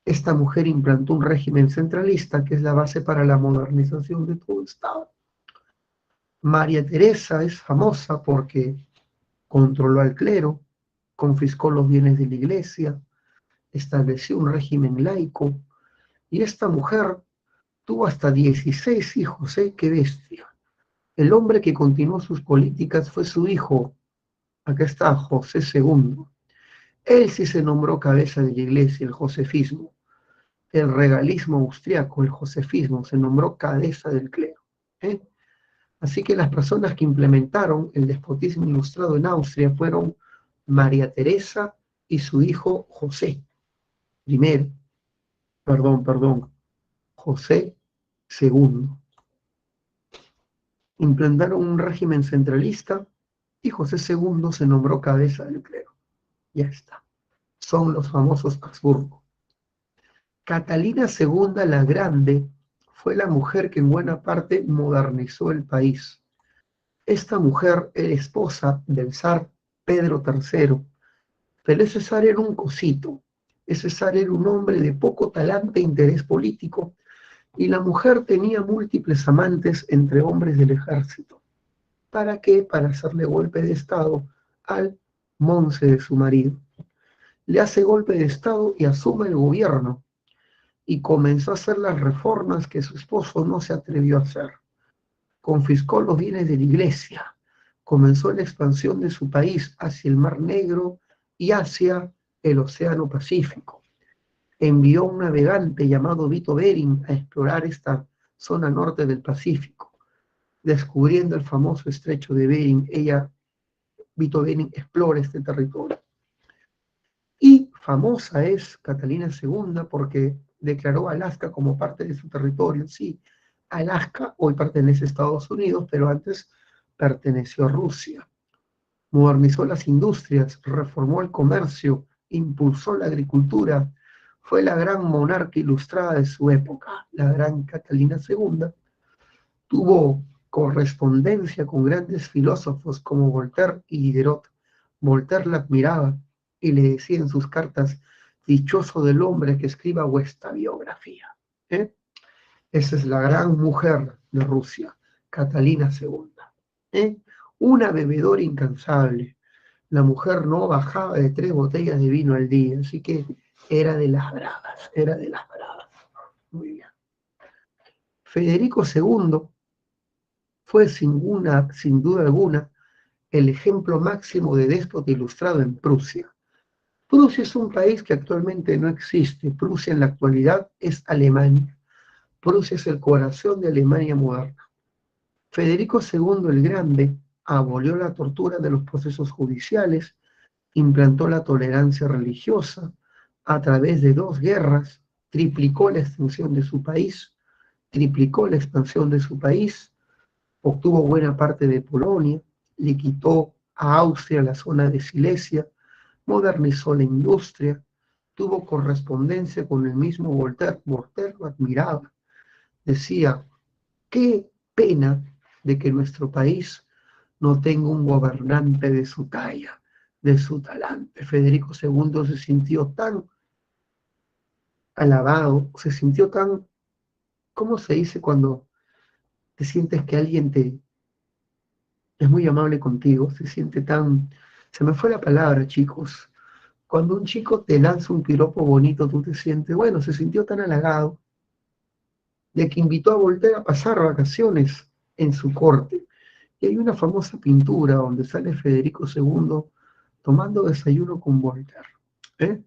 A: Esta mujer implantó un régimen centralista que es la base para la modernización de todo Estado. María Teresa es famosa porque controló al clero, confiscó los bienes de la iglesia, estableció un régimen laico, y esta mujer tuvo hasta 16 hijos, ¿eh? ¡Qué bestia! El hombre que continuó sus políticas fue su hijo, acá está, José II. Él sí se nombró cabeza de la iglesia, el josefismo. El regalismo austriaco, el josefismo, se nombró cabeza del clero. ¿Eh? Así que las personas que implementaron el despotismo ilustrado en Austria fueron María Teresa y su hijo José primero, José II. Implantaron un régimen centralista y José II se nombró cabeza del clero. Ya está. Son los famosos Habsburgo. Catalina II la Grande fue la mujer que en buena parte modernizó el país. Esta mujer era esposa del zar Pedro III, pero ese zar era un cosito. Ese zar era un hombre de poco talante e interés político, y la mujer tenía múltiples amantes entre hombres del ejército. ¿Para qué? Para hacerle golpe de estado al monce de su marido. Le hace golpe de estado y asume el gobierno, y comenzó a hacer las reformas que su esposo no se atrevió a hacer. Confiscó los bienes de la iglesia, comenzó la expansión de su país hacia el Mar Negro y hacia el Océano Pacífico. Envió un navegante llamado Vito Bering a explorar esta zona norte del Pacífico. Descubriendo el famoso estrecho de Bering, Vito Bering, explora este territorio. Y famosa es Catalina II porque declaró Alaska como parte de su territorio. Sí, Alaska hoy pertenece a Estados Unidos, pero antes perteneció a Rusia. Modernizó las industrias, reformó el comercio, impulsó la agricultura. Fue la gran monarca ilustrada de su época, la gran Catalina II. Tuvo correspondencia con grandes filósofos como Voltaire y Diderot. Voltaire la admiraba y le decía en sus cartas: dichoso del hombre que escriba vuestra biografía. ¿Eh? Esa es la gran mujer de Rusia, Catalina II. ¿Eh? Una bebedora incansable. La mujer no bajaba de 3 botellas de vino al día, así que era de las bravas, era de las bravas. Muy bien. Federico II fue sin duda alguna el ejemplo máximo de déspota ilustrado en Prusia. Prusia es un país que actualmente no existe. Prusia en la actualidad es Alemania. Prusia es el corazón de Alemania moderna. Federico II el Grande abolió la tortura de los procesos judiciales, implantó la tolerancia religiosa a través de 2 guerras, triplicó la extensión de su país, triplicó la expansión de su país, obtuvo buena parte de Polonia, le quitó a Austria la zona de Silesia, modernizó la industria, tuvo correspondencia con el mismo Voltaire. Voltaire lo admiraba. Decía: qué pena de que nuestro país no tenga un gobernante de su talla, de su talante. Federico II se sintió tan alabado, se sintió tan, ¿cómo se dice cuando te sientes que alguien es muy amable contigo? Se siente tan, se me fue la palabra, chicos. Cuando un chico te lanza un piropo bonito, tú te sientes, bueno, se sintió tan halagado de que invitó a Voltaire a pasar vacaciones en su corte. Y hay una famosa pintura donde sale Federico II tomando desayuno con Voltaire. ¿Eh?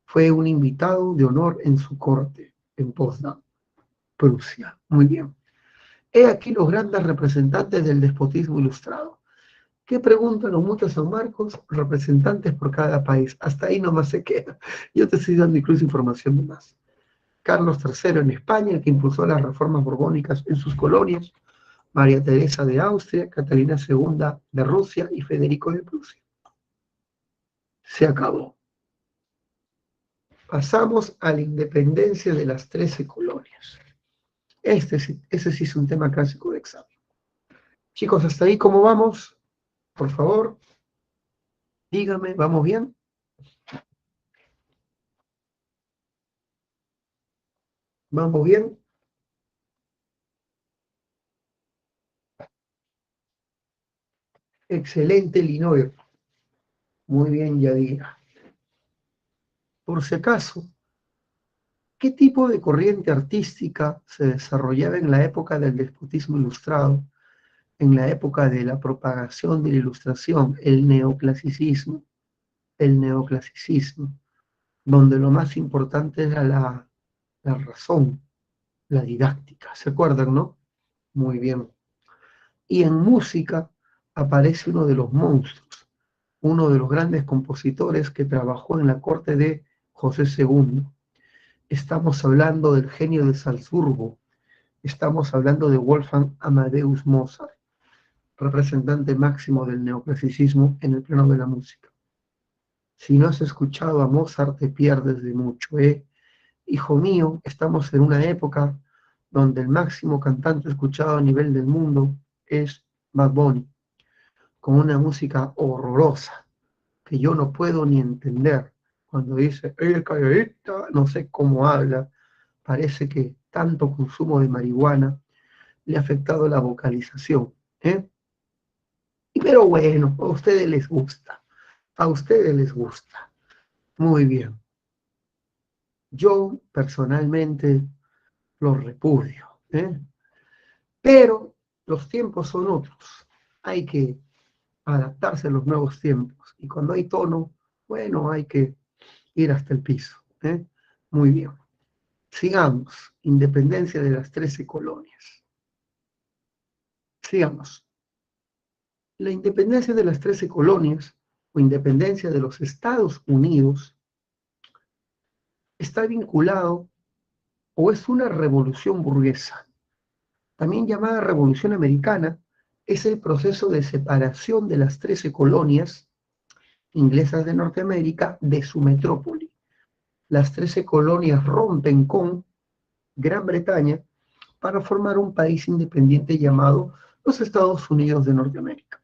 A: Fue un invitado de honor en su corte, en Potsdam, Prusia. Muy bien. He aquí los grandes representantes del despotismo ilustrado. ¿Qué preguntan los muchos San Marcos? Representantes por cada país. Hasta ahí nomás se queda. Yo te estoy dando incluso información de más. Carlos III en España, el que impulsó las reformas borbónicas en sus colonias, María Teresa de Austria, Catalina II de Rusia y Federico de Prusia. Se acabó. Pasamos a la independencia de las 13 colonias. Ese sí es un tema clásico de examen. Chicos, hasta ahí, ¿cómo vamos? Por favor, dígame, ¿vamos bien? ¿Vamos bien? Excelente, Linoir. Muy bien, Yadira. Por si acaso, ¿qué tipo de corriente artística se desarrollaba en la época del despotismo ilustrado, en la época de la propagación de la ilustración, el neoclasicismo, donde lo más importante era la razón, la didáctica? ¿Se acuerdan, no? Muy bien. Y en música aparece uno de los monstruos, uno de los grandes compositores que trabajó en la corte de José II. Estamos hablando del genio de Salzburgo, estamos hablando de Wolfgang Amadeus Mozart, representante máximo del neoclasicismo en el plano de la música. Si no has escuchado a Mozart, te pierdes de mucho, ¿eh? Hijo mío, estamos en una época donde el máximo cantante escuchado a nivel del mundo es Bad Bunny, con una música horrorosa que yo no puedo ni entender. Cuando dice, calladita, no sé cómo habla, parece que tanto consumo de marihuana le ha afectado la vocalización, ¿eh? Pero bueno, a ustedes les gusta, a ustedes les gusta. Muy bien. Yo personalmente lo repudio, ¿eh? Pero los tiempos son otros. Hay que adaptarse a los nuevos tiempos. Y cuando hay tono, bueno, hay que ir hasta el piso, ¿eh? Muy bien. Sigamos. Independencia de las 13 colonias. Sigamos. La independencia de las 13 colonias o independencia de los Estados Unidos está vinculado o es una revolución burguesa, también llamada Revolución Americana. Es el proceso de separación de las 13 colonias inglesas de Norteamérica de su metrópoli. Las 13 colonias rompen con Gran Bretaña para formar un país independiente llamado los Estados Unidos de Norteamérica.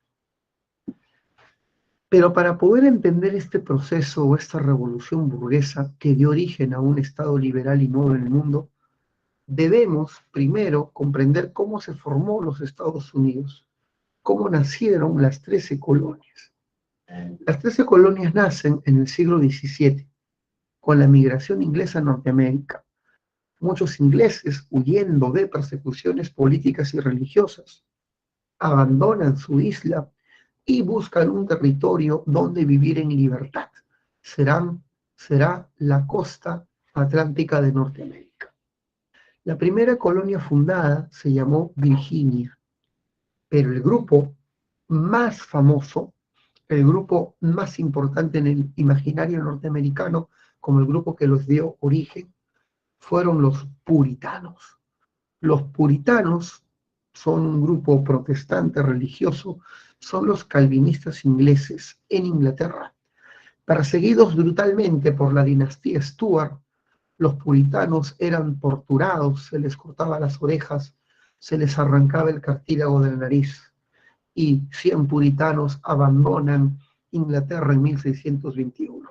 A: Pero para poder entender este proceso o esta revolución burguesa que dio origen a un Estado liberal y nuevo en el mundo, debemos primero comprender cómo se formó los Estados Unidos, cómo nacieron las 13 colonias. Las 13 colonias nacen en el siglo XVII, con la migración inglesa a Norteamérica. Muchos ingleses, huyendo de persecuciones políticas y religiosas, abandonan su isla y buscan un territorio donde vivir en libertad. Será la costa atlántica de Norteamérica. La primera colonia fundada se llamó Virginia, pero el grupo más famoso, el grupo más importante en el imaginario norteamericano, como el grupo que los dio origen, fueron los puritanos. Los puritanos son un grupo protestante religioso, son los calvinistas ingleses en Inglaterra. Perseguidos brutalmente por la dinastía Stuart, los puritanos eran torturados, se les cortaba las orejas, se les arrancaba el cartílago de la nariz, y 100 puritanos abandonan Inglaterra en 1621.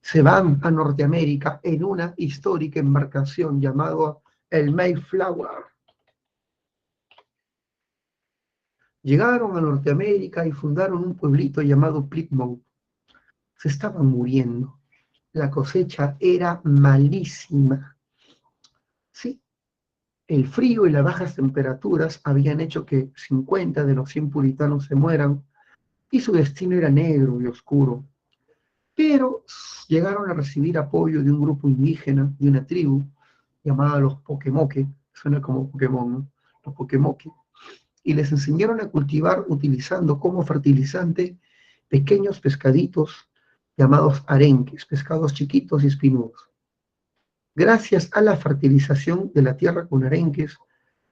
A: Se van a Norteamérica en una histórica embarcación llamada el Mayflower. Llegaron a Norteamérica y fundaron un pueblito llamado Plymouth. Se estaban muriendo. La cosecha era malísima. Sí, el frío y las bajas temperaturas habían hecho que 50 de los 100 puritanos se mueran y su destino era negro y oscuro. Pero llegaron a recibir apoyo de un grupo indígena, de una tribu llamada los Pokemoke, suena como Pokémon, ¿no? los Pokemoki, y les enseñaron a cultivar utilizando como fertilizante pequeños pescaditos llamados arenques, pescados chiquitos y espinudos. Gracias a la fertilización de la tierra con arenques,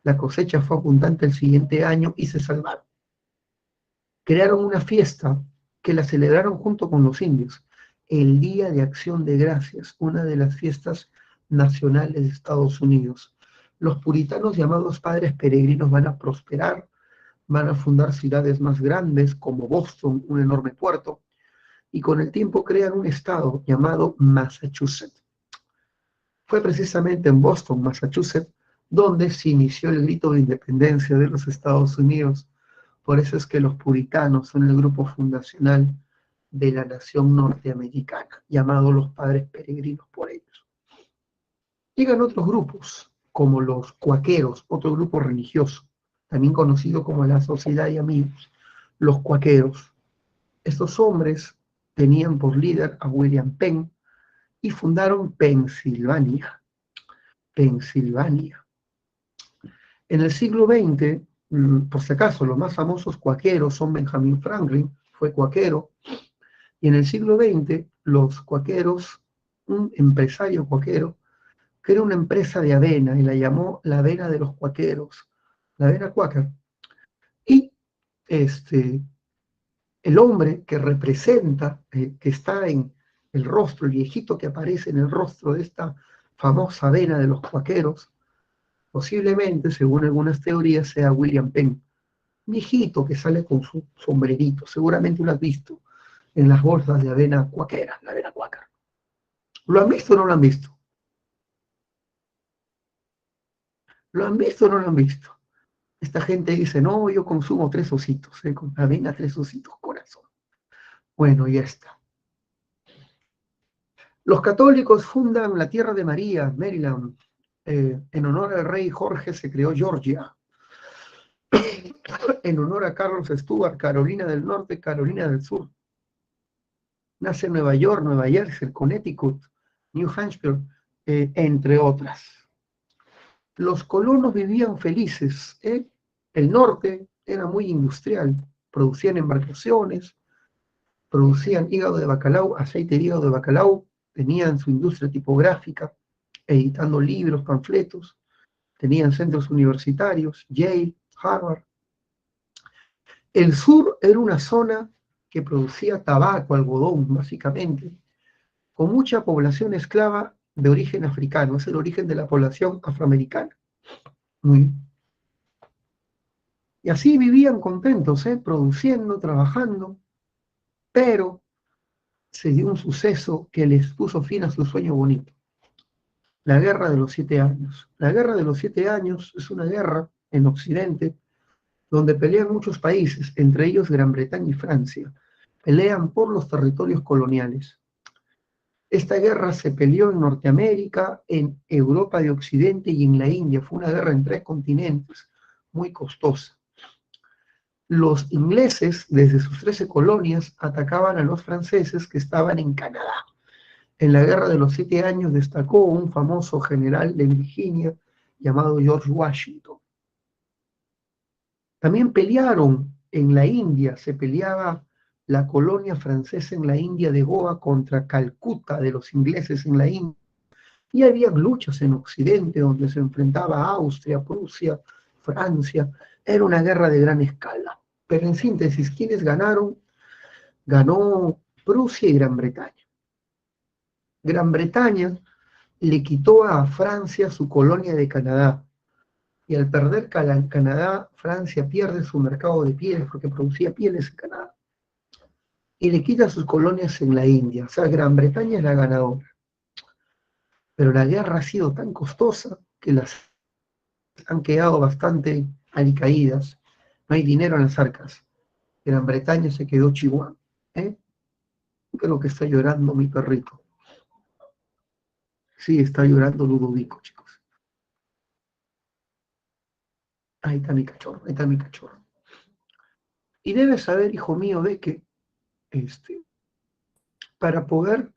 A: la cosecha fue abundante el siguiente año y se salvaron. Crearon una fiesta que la celebraron junto con los indios, el Día de Acción de Gracias, una de las fiestas nacionales de Estados Unidos. Los puritanos llamados padres peregrinos van a prosperar, van a fundar ciudades más grandes como Boston, un enorme puerto, y con el tiempo crean un estado llamado Massachusetts. Fue precisamente en Boston, Massachusetts, donde se inició el grito de independencia de los Estados Unidos. Por eso es que los puritanos son el grupo fundacional de la nación norteamericana, llamado los padres peregrinos por ellos. Llegan otros grupos, como los cuaqueros, otro grupo religioso, también conocido como la Sociedad de Amigos, los cuaqueros. Estos hombres tenían por líder a William Penn y fundaron Pensilvania. Pensilvania. En el siglo XX, por si acaso, los más famosos cuaqueros son Benjamin Franklin, fue cuaquero, y en el siglo XX, los cuaqueros, un empresario cuaquero, creó una empresa de avena y la llamó la avena de los cuaqueros, la avena cuáquer. Y el hombre que representa, que está en el rostro, el viejito que aparece en el rostro de esta famosa avena de los cuaqueros, posiblemente, según algunas teorías, sea William Penn, viejito que sale con su sombrerito, seguramente lo has visto en las bolsas de avena cuaquera, la avena cuáquer. ¿Lo han visto o no lo han visto? ¿Lo han visto o no lo han visto? Esta gente dice, no, yo consumo 3 ositos, con avena 3 ositos, corazón. Bueno, ya está. Los católicos fundan la Tierra de María, Maryland. En honor al rey Jorge se creó Georgia. En honor a Carlos Stuart, Carolina del Norte, Carolina del Sur. Nace en Nueva York, Nueva Jersey, Connecticut, New Hampshire, entre otras. Los colonos vivían felices. El norte era muy industrial, producían embarcaciones, producían hígado de bacalao, aceite de hígado de bacalao, tenían su industria tipográfica, editando libros, panfletos, tenían centros universitarios, Yale, Harvard. El sur era una zona que producía tabaco, algodón, básicamente, con mucha población esclava de origen africano, es el origen de la población afroamericana. Y así vivían contentos, produciendo, trabajando, pero se dio un suceso que les puso fin a su sueño bonito. La Guerra de los 7 años. La Guerra de los 7 años es una guerra en Occidente donde pelean muchos países, entre ellos Gran Bretaña y Francia. Pelean por los territorios coloniales. Esta guerra se peleó en Norteamérica, en Europa de Occidente y en la India. Fue una guerra en 3 continentes, muy costosa. Los ingleses, desde sus 13 colonias, atacaban a los franceses que estaban en Canadá. En la Guerra de los 7 años destacó un famoso general de Virginia llamado George Washington. También pelearon en la India, se peleaba la colonia francesa en la India de Goa contra Calcuta de los ingleses en la India. Y había luchas en Occidente donde se enfrentaba Austria, Prusia, Francia. Era una guerra de gran escala. Pero en síntesis, ¿quiénes ganaron? Ganó Prusia y Gran Bretaña. Gran Bretaña le quitó a Francia su colonia de Canadá. Y al perder Canadá, Francia pierde su mercado de pieles porque producía pieles en Canadá. Y le quita sus colonias en la India. O sea, Gran Bretaña es la ganadora. Pero la guerra ha sido tan costosa que las han quedado bastante alicaídas. No hay dinero en las arcas. Gran Bretaña se quedó chihuahua. Creo que está llorando mi perrito. Sí, está llorando Ludovico, chicos. Ahí está mi cachorro, ahí está mi cachorro. Y debes saber, hijo mío, de que para poder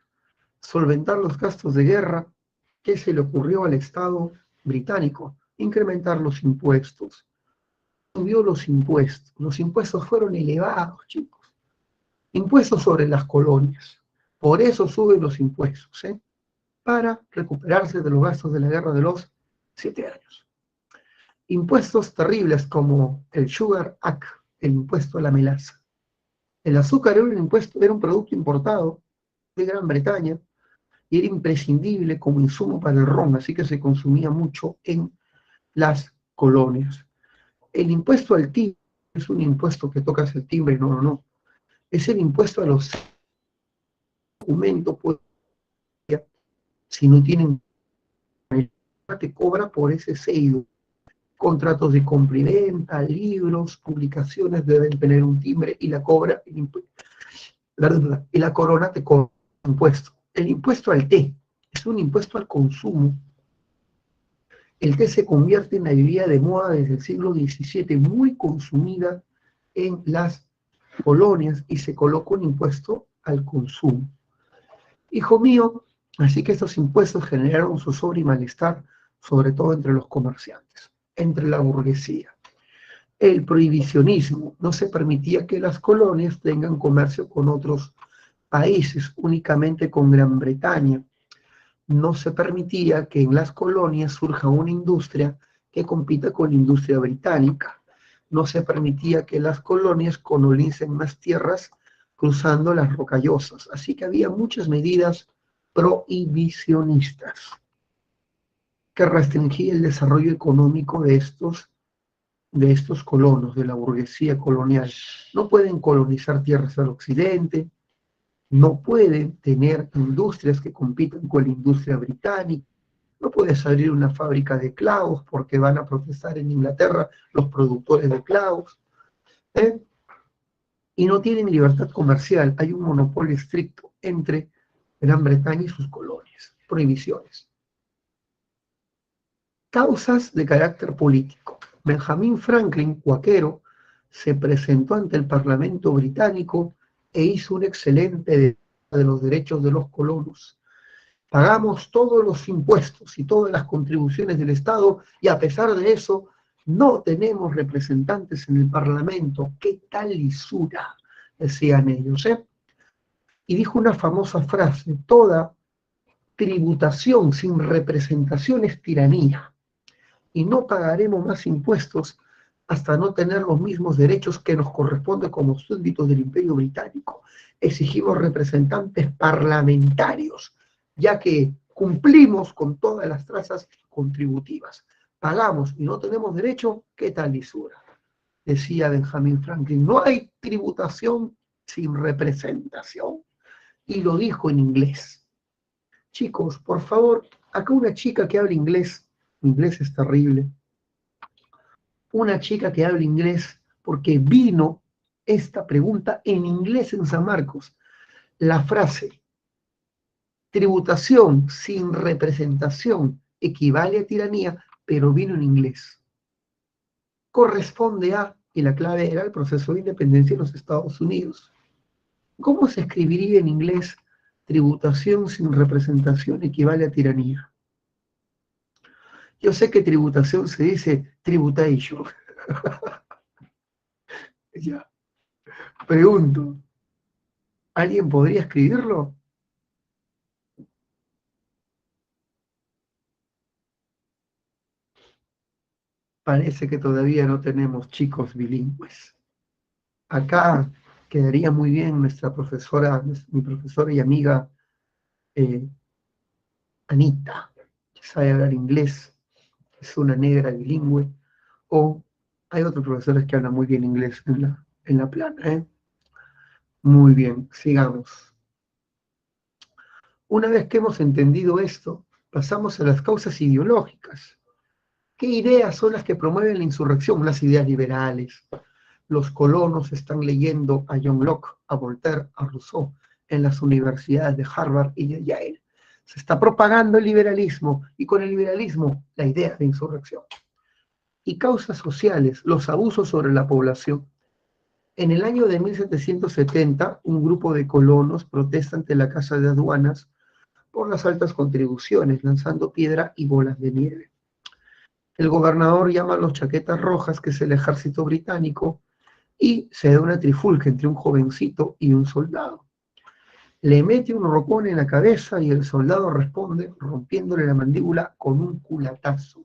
A: solventar los gastos de guerra, ¿qué se le ocurrió al Estado británico? incrementar los impuestos. Subió los impuestos fueron elevados, chicos. Impuestos sobre las colonias. Por eso suben los impuestos, ¿eh? Para recuperarse de los gastos de la guerra de los 7 años. Impuestos terribles como el Sugar Act, el impuesto a la melaza. El azúcar era un producto importado de Gran Bretaña y era imprescindible como insumo para el ron, así que se consumía mucho en las colonias. El impuesto al timbre es un impuesto que tocas el timbre, no. Es el impuesto a los documentos, pues, si no tienen, te cobra por ese sello. Contratos de compra y venta, libros, publicaciones deben tener un timbre y la cobra, y la corona te cobra un impuesto. El impuesto al té es un impuesto al consumo. El té se convierte en la bebida de moda desde el siglo XVII, muy consumida en las colonias y se coloca un impuesto al consumo. Hijo mío, así que estos impuestos generaron zozobra y malestar, sobre todo entre los comerciantes, entre la burguesía. El prohibicionismo, no se permitía que las colonias tengan comercio con otros países, únicamente con Gran Bretaña. No se permitía que en las colonias surja una industria que compita con la industria británica. No se permitía que las colonias colonicen más tierras cruzando las rocallosas. Así que había muchas medidas prohibicionistas que restringían el desarrollo económico de estos colonos, de la burguesía colonial. No pueden colonizar tierras al occidente, no pueden tener industrias que compitan con la industria británica, no puedes abrir una fábrica de clavos porque van a protestar en Inglaterra los productores de clavos, ¿eh? Y no tienen libertad comercial, hay un monopolio estricto entre Gran Bretaña y sus colonias, prohibiciones. Causas de carácter político. Benjamin Franklin, cuáquero, se presentó ante el Parlamento británico e hizo un excelente defensa de los derechos de los colonos. Pagamos todos los impuestos y todas las contribuciones del Estado y a pesar de eso no tenemos representantes en el Parlamento. ¿Qué tal lisura? Decían ellos, ¿eh? Y dijo una famosa frase: toda tributación sin representación es tiranía. Y no pagaremos más impuestos hasta no tener los mismos derechos que nos corresponden como súbditos del Imperio Británico. Exigimos representantes parlamentarios, ya que cumplimos con todas las trazas contributivas. Pagamos y no tenemos derecho, ¿qué tal lisura? Decía Benjamin Franklin, no hay tributación sin representación. Y lo dijo en inglés. Chicos, por favor, acá una chica que habla inglés, mi inglés es terrible, una chica que habla inglés, porque vino esta pregunta en inglés en San Marcos. La frase, tributación sin representación equivale a tiranía, pero vino en inglés. Corresponde a, y la clave era el proceso de independencia de los Estados Unidos. ¿Cómo se escribiría en inglés tributación sin representación equivale a tiranía? Yo sé que tributación se dice tributation. Ya. Pregunto, ¿alguien podría escribirlo? Parece que todavía no tenemos chicos bilingües. Acá quedaría muy bien nuestra profesora, mi profesora y amiga eh, Anita, que sabe hablar inglés, es una negra bilingüe, o hay otros profesores que hablan muy bien inglés en la plana, ¿eh? Muy bien, sigamos. Una vez que hemos entendido esto, pasamos a las causas ideológicas. ¿Qué ideas son las que promueven la insurrección? Las ideas liberales. Los colonos están leyendo a John Locke, a Voltaire, a Rousseau en las universidades de Harvard y de Yale. Se está propagando el liberalismo y con el liberalismo la idea de insurrección. Y causas sociales, los abusos sobre la población. En el año de 1770, un grupo de colonos protesta ante la Casa de Aduanas por las altas contribuciones, lanzando piedra y bolas de nieve. El gobernador llama a los chaquetas rojas, que es el ejército británico, y se da una trifulca entre un jovencito y un soldado. Le mete un rocón en la cabeza y el soldado responde rompiéndole la mandíbula con un culatazo.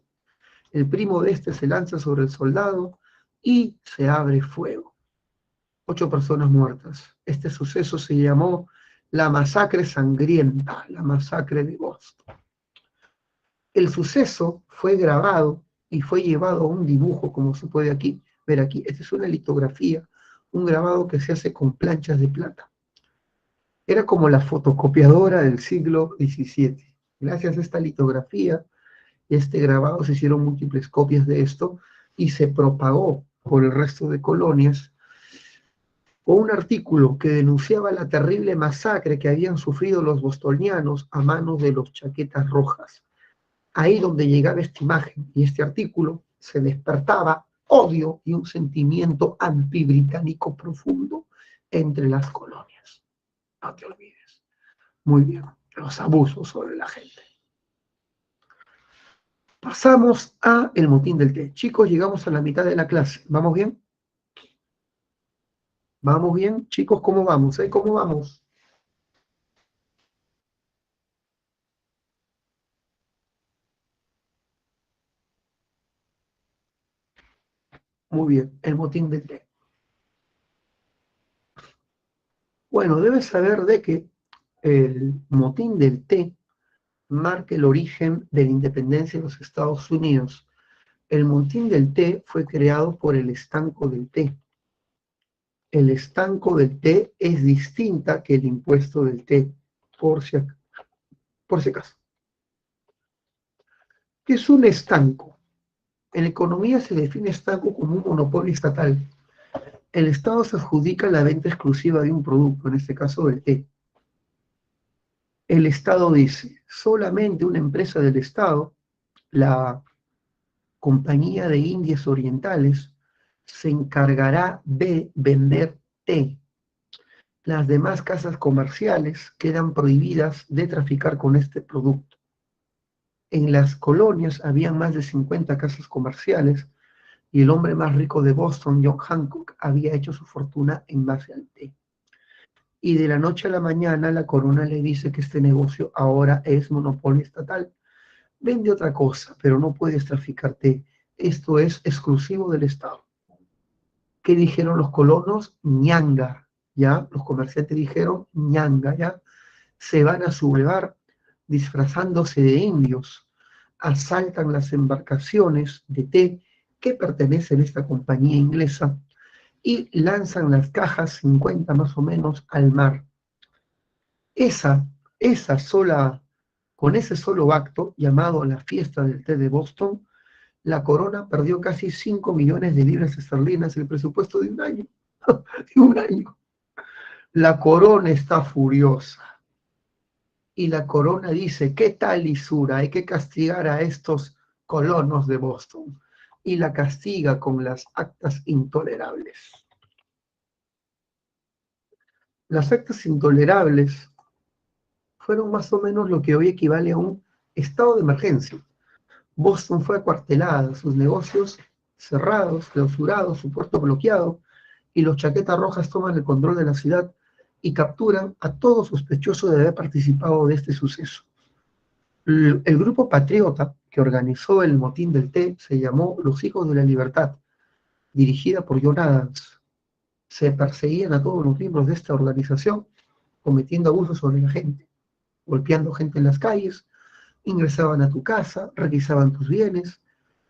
A: El primo de este se lanza sobre el soldado y se abre fuego. 8 personas muertas. Este suceso se llamó la masacre sangrienta, la masacre de Boston. El suceso fue grabado y fue llevado a un dibujo, como se puede aquí ver aquí. Esta es una litografía, un grabado que se hace con planchas de plata. Era como la fotocopiadora del siglo XVII. Gracias a esta litografía y este grabado se hicieron múltiples copias de esto y se propagó por el resto de colonias, o un artículo que denunciaba la terrible masacre que habían sufrido los bostonianos a manos de los chaquetas rojas. Ahí donde llegaba esta imagen y este artículo, se despertaba odio y un sentimiento antibritánico profundo entre las colonias. No te olvides. Muy bien, los abusos sobre la gente. Pasamos a el motín del té. Chicos, llegamos a la mitad de la clase. ¿Vamos bien? ¿Vamos bien? Chicos, ¿cómo vamos? ¿Cómo vamos? Muy bien, el motín del té. Bueno, debes saber de que el motín del té marca el origen de la independencia de los Estados Unidos. El motín del té fue creado por el estanco del té. El estanco del té es distinta que el impuesto del té, por si acaso. ¿Qué es un estanco? En economía se define estanco como un monopolio estatal. El Estado se adjudica la venta exclusiva de un producto, en este caso del té. El Estado dice, solamente una empresa del Estado, la Compañía de Indias Orientales, se encargará de vender té. Las demás casas comerciales quedan prohibidas de traficar con este producto. En las colonias había más de 50 casas comerciales y el hombre más rico de Boston, John Hancock, había hecho su fortuna en base al té. Y de la noche a la mañana la corona le dice que este negocio ahora es monopolio estatal. Vende otra cosa, pero no puedes traficar té. Esto es exclusivo del Estado. ¿Qué dijeron los colonos? Ñanga, ¿ya? Los comerciantes dijeron ñanga, ¿ya? Se van a sublevar disfrazándose de indios, asaltan las embarcaciones de té que pertenecen a esta compañía inglesa y lanzan las cajas 50 más o menos al mar. Esa, esa sola, con ese solo acto, llamado la fiesta del té de Boston, la corona perdió casi 5 millones de libras esterlinas, el presupuesto de un año. De un año. La corona está furiosa. Y la corona dice, ¿qué tal lisura? Hay que castigar a estos colonos de Boston. Y la castiga con las actas intolerables. Las actas intolerables fueron más o menos lo que hoy equivale a un estado de emergencia. Boston fue acuartelada, sus negocios cerrados, clausurados, su puerto bloqueado, y los chaquetas rojas toman el control de la ciudad y capturan a todo sospechoso de haber participado de este suceso. El grupo patriota que organizó el motín del té se llamó Los Hijos de la Libertad, dirigida por John Adams. Se perseguían a todos los miembros de esta organización, cometiendo abusos sobre la gente, golpeando gente en las calles, ingresaban a tu casa, requisaban tus bienes,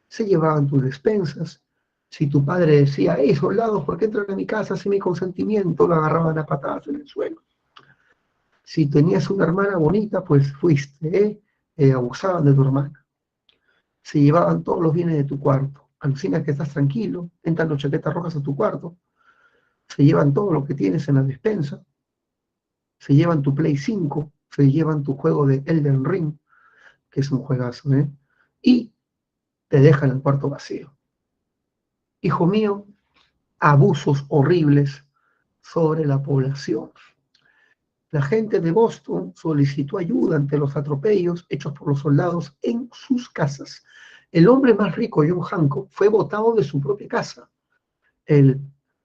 A: se llevaban tus despensas. Si tu padre decía, soldados, ¿por qué entran a mi casa sin mi consentimiento? Lo agarraban a patadas en el suelo. Si tenías una hermana bonita, pues fuiste, abusaban de tu hermana. Se llevaban todos los bienes de tu cuarto. Alucina que estás tranquilo, entran los chaquetas rojas a tu cuarto, se llevan todo lo que tienes en la despensa, se llevan tu Play 5, se llevan tu juego de Elden Ring, que es un juegazo, y te dejan el cuarto vacío. Hijo mío, abusos horribles sobre la población. La gente de Boston solicitó ayuda ante los atropellos hechos por los soldados en sus casas. El hombre más rico, John Hancock, fue botado de su propia casa. El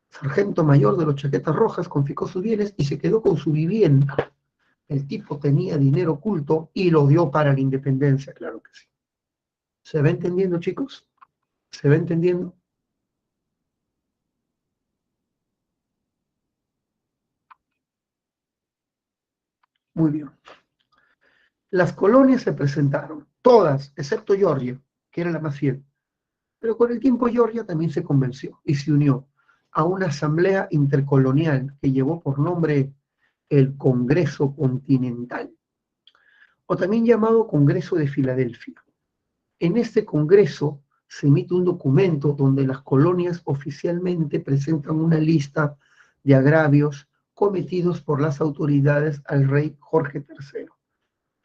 A: sargento mayor de los chaquetas rojas confiscó sus bienes y se quedó con su vivienda. El tipo tenía dinero oculto y lo dio para la independencia, claro que sí. ¿Se va entendiendo, chicos? ¿Se va entendiendo? Muy bien. Las colonias se presentaron, todas, excepto Georgia, que era la más fiel. Pero con el tiempo Georgia también se convenció y se unió a una asamblea intercolonial que llevó por nombre el Congreso Continental, o también llamado Congreso de Filadelfia. En este Congreso se emite un documento donde las colonias oficialmente presentan una lista de agravios cometidos por las autoridades al rey Jorge III.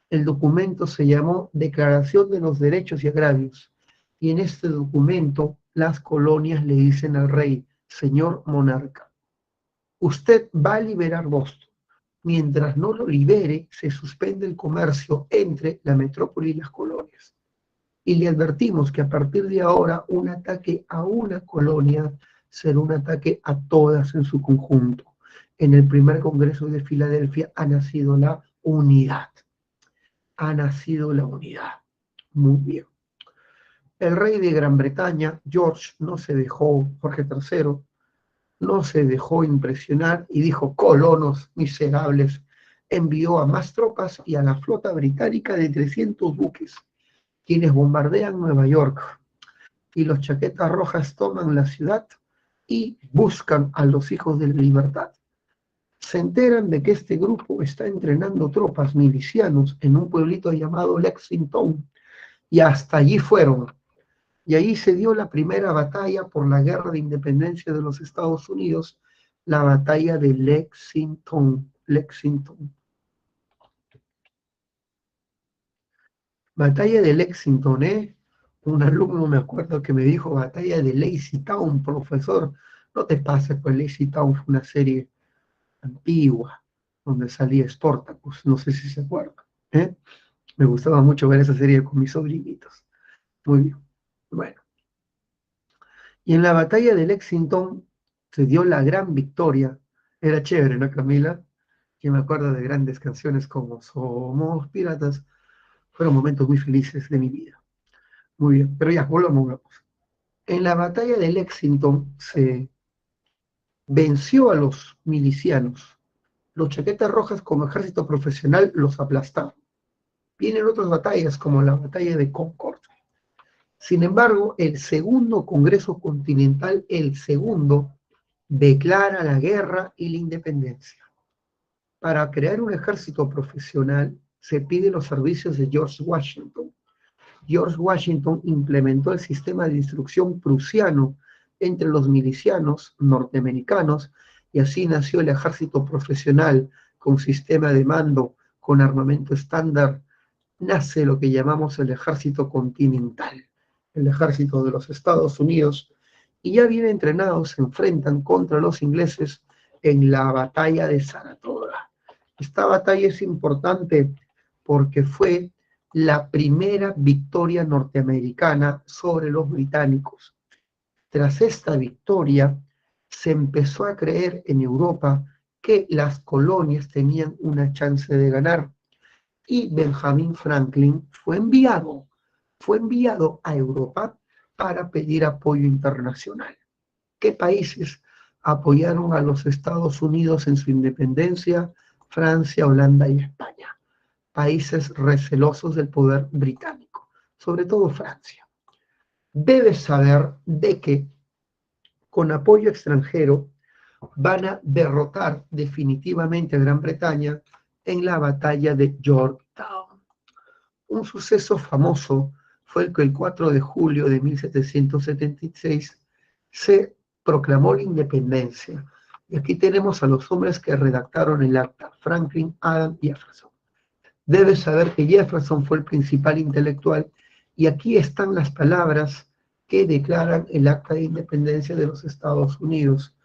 A: El documento se llamó Declaración de los Derechos y Agravios, y en este documento las colonias le dicen al rey: señor monarca, usted va a liberar Boston. Mientras no lo libere, se suspende el comercio entre la metrópoli y las colonias. Y le advertimos que a partir de ahora un ataque a una colonia será un ataque a todas en su conjunto. En el primer Congreso de Filadelfia ha nacido la unidad. Ha nacido la unidad. Muy bien. El rey de Gran Bretaña, George, no se dejó, Jorge III, no se dejó impresionar y dijo: colonos miserables. Envió a más tropas y a la flota británica de 300 buques, quienes bombardean Nueva York, y los chaquetas rojas toman la ciudad y buscan a los hijos de la libertad. Se enteran de que este grupo está entrenando tropas milicianos en un pueblito llamado Lexington, y hasta allí fueron. Y ahí se dio la primera batalla por la guerra de independencia de los Estados Unidos, la batalla de Lexington. Lexington. Batalla de Lexington, ¿eh? Un alumno me acuerdo que me dijo batalla de Lazy Town, profesor. No te pases, pues Lazy Town fue una serie antigua donde salía Sportacus, no sé si se acuerdan, ¿eh? Me gustaba mucho ver esa serie con mis sobrinitos. Muy bien. Bueno, y en la batalla de Lexington se dio la gran victoria. Era chévere, ¿no, Camila? Que me acuerdo de grandes canciones como Somos Piratas. Fueron momentos muy felices de mi vida. Muy bien, pero ya, volvamos. En la batalla de Lexington se venció a los milicianos. Los chaquetas rojas como ejército profesional los aplastaron. Vienen otras batallas como la batalla de Concord. Sin embargo, el segundo Congreso Continental, el segundo, declara la guerra y la independencia. Para crear un ejército profesional se pide los servicios de George Washington. George Washington implementó el sistema de instrucción prusiano entre los milicianos norteamericanos, y así nació el ejército profesional con sistema de mando, con armamento estándar. Nace lo que llamamos el ejército continental, el ejército de los Estados Unidos, y ya bien entrenados se enfrentan contra los ingleses en la batalla de Saratoga. Esta batalla es importante porque fue la primera victoria norteamericana sobre los británicos. Tras esta victoria, se empezó a creer en Europa que las colonias tenían una chance de ganar, y Benjamin Franklin fue enviado a Europa para pedir apoyo internacional. ¿Qué países apoyaron a los Estados Unidos en su independencia? Francia, Holanda y España. Países recelosos del poder británico, sobre todo Francia. Debes saber de que con apoyo extranjero van a derrotar definitivamente a Gran Bretaña en la batalla de Yorktown. Un suceso famoso fue el que el 4 de julio de 1776 se proclamó la independencia. Y aquí tenemos a los hombres que redactaron el acta: Franklin, Adams y Jefferson. Debes saber que Jefferson fue el principal intelectual, y aquí están las palabras que declaran el acta de independencia de los Estados Unidos.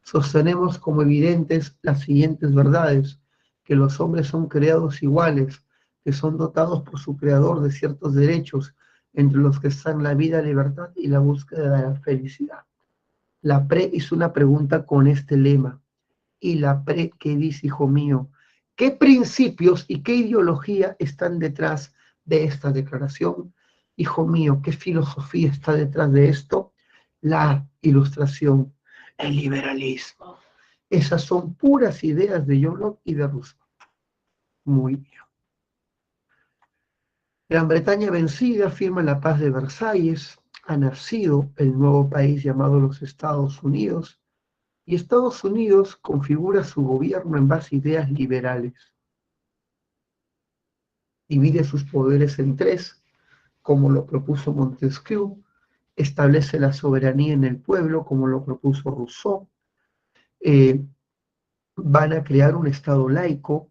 A: Sostenemos como evidentes las siguientes verdades: que los hombres son creados iguales, que son dotados por su creador de ciertos derechos, entre los que están la vida, la libertad y la búsqueda de la felicidad. La PRE hizo una pregunta con este lema. Y la PRE que dice, hijo mío, ¿qué principios y qué ideología están detrás de esta declaración? Hijo mío, ¿qué filosofía está detrás de esto? La ilustración, el liberalismo. Esas son puras ideas de John Locke y de Rousseau. Muy bien. Gran Bretaña vencida firma la paz de Versalles. Ha nacido el nuevo país llamado los Estados Unidos. Y Estados Unidos configura su gobierno en base a ideas liberales. Divide sus poderes en tres, como lo propuso Montesquieu, establece la soberanía en el pueblo, como lo propuso Rousseau, eh, van a crear un Estado laico,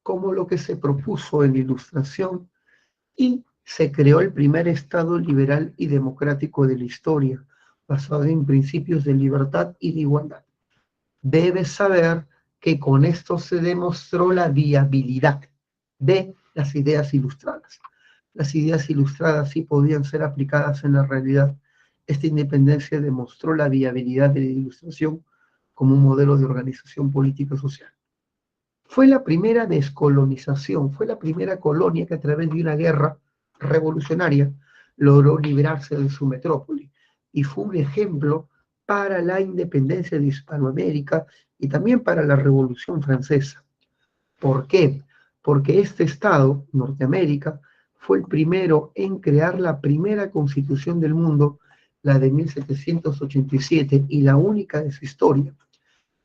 A: como lo que se propuso en la Ilustración, y se creó el primer Estado liberal y democrático de la historia, basado en principios de libertad y de igualdad. Debes saber que con esto se demostró la viabilidad de las ideas ilustradas. Las ideas ilustradas sí podían ser aplicadas en la realidad. Esta independencia demostró la viabilidad de la ilustración como un modelo de organización política social. Fue la primera descolonización, fue la primera colonia que a través de una guerra revolucionaria logró liberarse de su metrópoli y fue un ejemplo para la independencia de Hispanoamérica y también para la Revolución Francesa. ¿Por qué? Porque este Estado, Norteamérica, fue el primero en crear la primera constitución del mundo, la de 1787, y la única de su historia.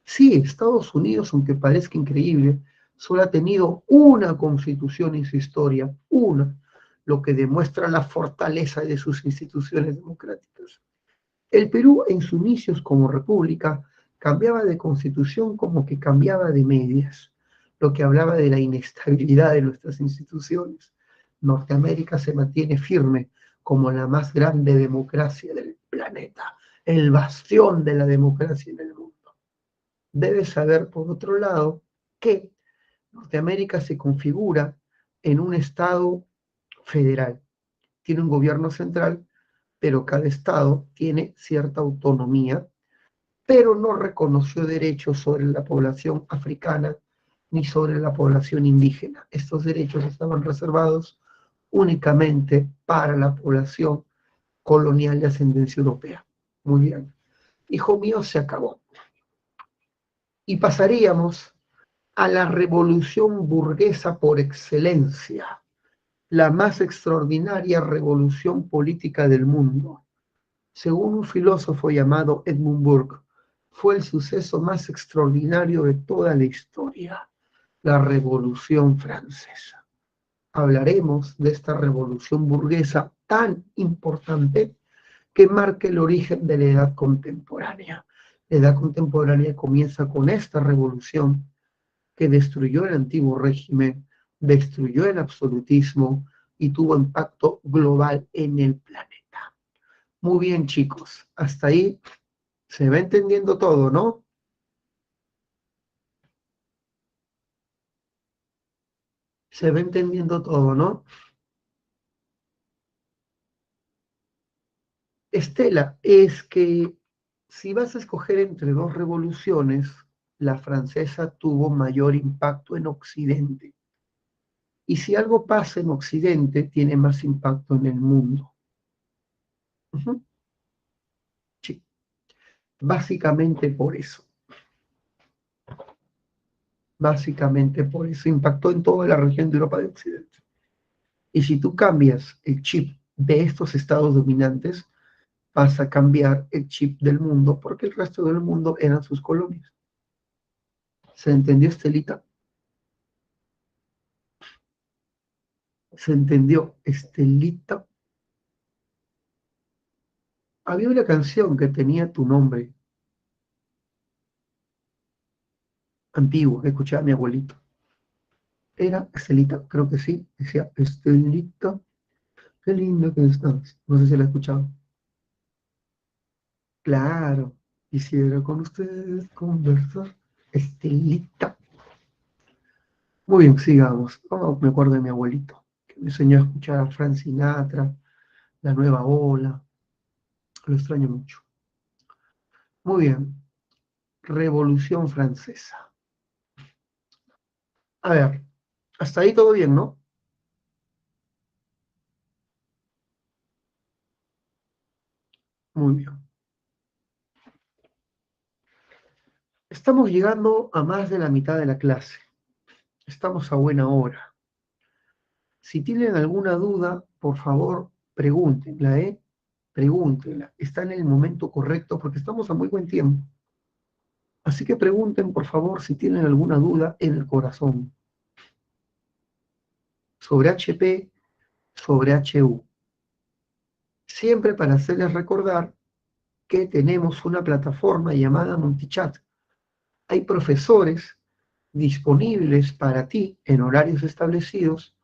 A: Sí, Estados Unidos, aunque parezca increíble, solo ha tenido una constitución en su historia, una, lo que demuestra la fortaleza de sus instituciones democráticas. El Perú, en sus inicios como república, cambiaba de constitución como que cambiaba de medias, lo que hablaba de la inestabilidad de nuestras instituciones. Norteamérica se mantiene firme como la más grande democracia del planeta, el bastión de la democracia en el mundo. Debes saber, por otro lado, que Norteamérica se configura en un estado federal. Tiene un gobierno central, pero cada estado tiene cierta autonomía, pero no reconoció derechos sobre la población africana ni sobre la población indígena. Estos derechos estaban reservados únicamente para la población colonial de ascendencia europea. Muy bien. Hijo mío, se acabó. Y pasaríamos a la revolución burguesa por excelencia, la más extraordinaria revolución política del mundo. Según un filósofo llamado Edmund Burke, fue el suceso más extraordinario de toda la historia, la Revolución Francesa. Hablaremos de esta revolución burguesa tan importante que marca el origen de la edad contemporánea. La edad contemporánea comienza con esta revolución que destruyó el antiguo régimen, destruyó el absolutismo y tuvo impacto global en el planeta. Muy bien, chicos, hasta ahí se va entendiendo todo, ¿no? Se va entendiendo todo, ¿no? Estela, es que si vas a escoger entre dos revoluciones, la francesa tuvo mayor impacto en Occidente. Y si algo pasa en Occidente, tiene más impacto en el mundo. Ujú. Sí, básicamente por eso. Básicamente por eso impactó en toda la región de Europa de Occidente. Y si tú cambias el chip de estos estados dominantes, vas a cambiar el chip del mundo porque el resto del mundo eran sus colonias. ¿Se entendió, Estelita? ¿Se entendió, Estelita? Había una canción que tenía tu nombre antiguo que escuchaba mi abuelito. Era Estelita, creo que sí. Decía, Estelita, qué lindo que estás. No sé si la he escuchado. Claro, quisiera con ustedes conversar. Estelita. Muy bien, sigamos. Oh, me acuerdo de mi abuelito, que me enseñó a escuchar a Frank Sinatra, la nueva ola. Lo extraño mucho. Muy bien. Revolución Francesa. A ver, hasta ahí todo bien, ¿no? Muy bien. Estamos llegando a más de la mitad de la clase. Estamos a buena hora. Si tienen alguna duda, por favor, pregúntenla, ¿eh? Pregúntenla. Está en el momento correcto porque estamos a muy buen tiempo. Así que pregunten, por favor, si tienen alguna duda en el corazón sobre HP, sobre HU. Siempre para hacerles recordar que tenemos una plataforma llamada Multichat. Hay profesores disponibles para ti en horarios establecidos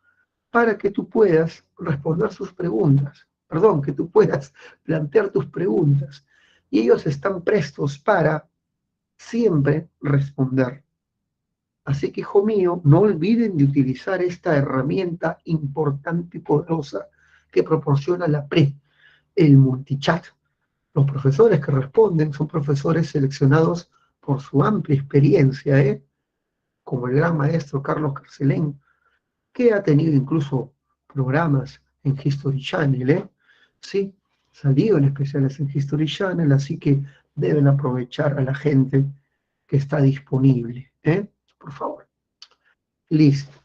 A: para que tú puedas responder sus preguntas. Perdón, que tú puedas plantear tus preguntas. Y ellos están prestos para siempre responder. Así que, hijo mío, no olviden de utilizar esta herramienta importante y poderosa que proporciona la PRE, el multichat. Los profesores que responden son profesores seleccionados por su amplia experiencia, como el gran maestro Carlos Carcelén, que ha tenido incluso programas en History Channel, Sí, salió en especiales en History Channel, así que deben aprovechar a la gente que está disponible, Por favor. Listo.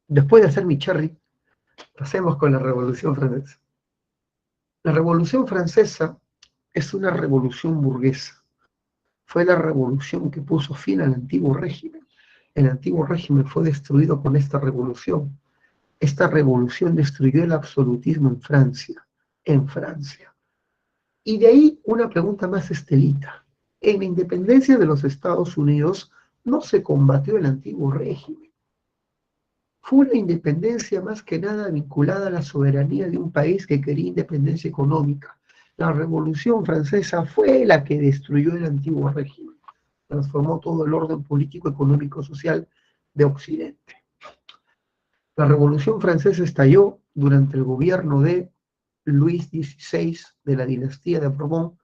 A: Después de hacer mi cherry, pasemos con la Revolución Francesa. La Revolución Francesa es una revolución burguesa. Fue la revolución que puso fin al antiguo régimen. El antiguo régimen fue destruido con esta revolución. Esta revolución destruyó el absolutismo en Francia. En Francia. Y de ahí una pregunta más estelita. En la independencia de los Estados Unidos no se combatió el antiguo régimen. Fue una independencia más que nada vinculada a la soberanía de un país que quería independencia económica. La Revolución Francesa fue la que destruyó el antiguo régimen, transformó todo el orden político, económico, social de Occidente. La Revolución Francesa estalló durante el gobierno de Luis XVI de la dinastía de Borbón.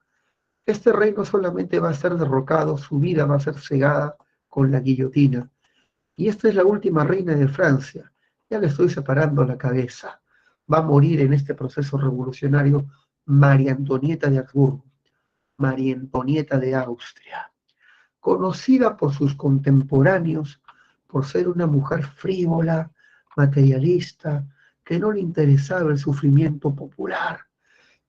A: Este rey no solamente va a ser derrocado, su vida va a ser cegada con la guillotina. Y esta es la última reina de Francia. Ya le estoy separando la cabeza. Va a morir en este proceso revolucionario María Antonieta de Habsburgo, María Antonieta de Austria, conocida por sus contemporáneos por ser una mujer frívola, materialista, que no le interesaba el sufrimiento popular,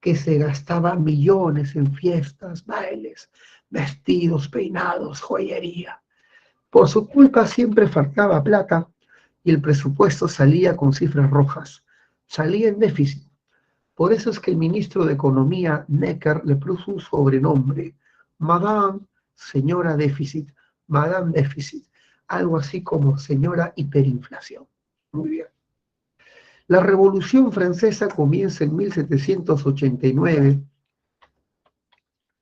A: que se gastaba millones en fiestas, bailes, vestidos, peinados, joyería. Por su culpa siempre faltaba plata y el presupuesto salía con cifras rojas, salía en déficit. Por eso es que el ministro de Economía, Necker, le puso un sobrenombre, Madame Señora Déficit, Madame Déficit, algo así como Señora Hiperinflación. Muy bien. La Revolución Francesa comienza en 1789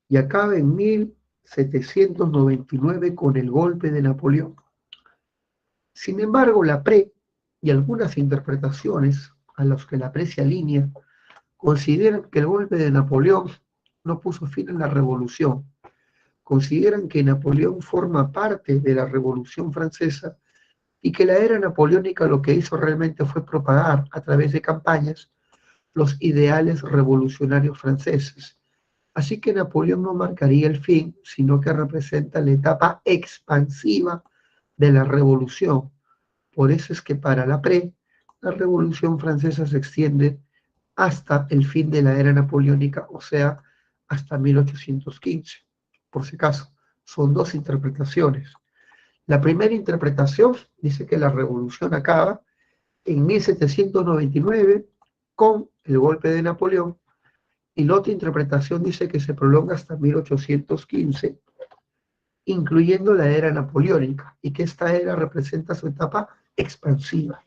A: y acaba en 1799 con el golpe de Napoleón. Sin embargo, la PRE y algunas interpretaciones a las que la PRE se alinea consideran que el golpe de Napoleón no puso fin a la revolución. Consideran que Napoleón forma parte de la Revolución Francesa y que la era napoleónica lo que hizo realmente fue propagar a través de campañas los ideales revolucionarios franceses. Así que Napoleón no marcaría el fin, sino que representa la etapa expansiva de la revolución. Por eso es que para la PRE, la Revolución Francesa se extiende hasta el fin de la era napoleónica, o sea, hasta 1815. Por si acaso, son dos interpretaciones. La primera interpretación dice que la revolución acaba en 1799 con el golpe de Napoleón, y la otra interpretación dice que se prolonga hasta 1815, incluyendo la era napoleónica, y que esta era representa su etapa expansiva.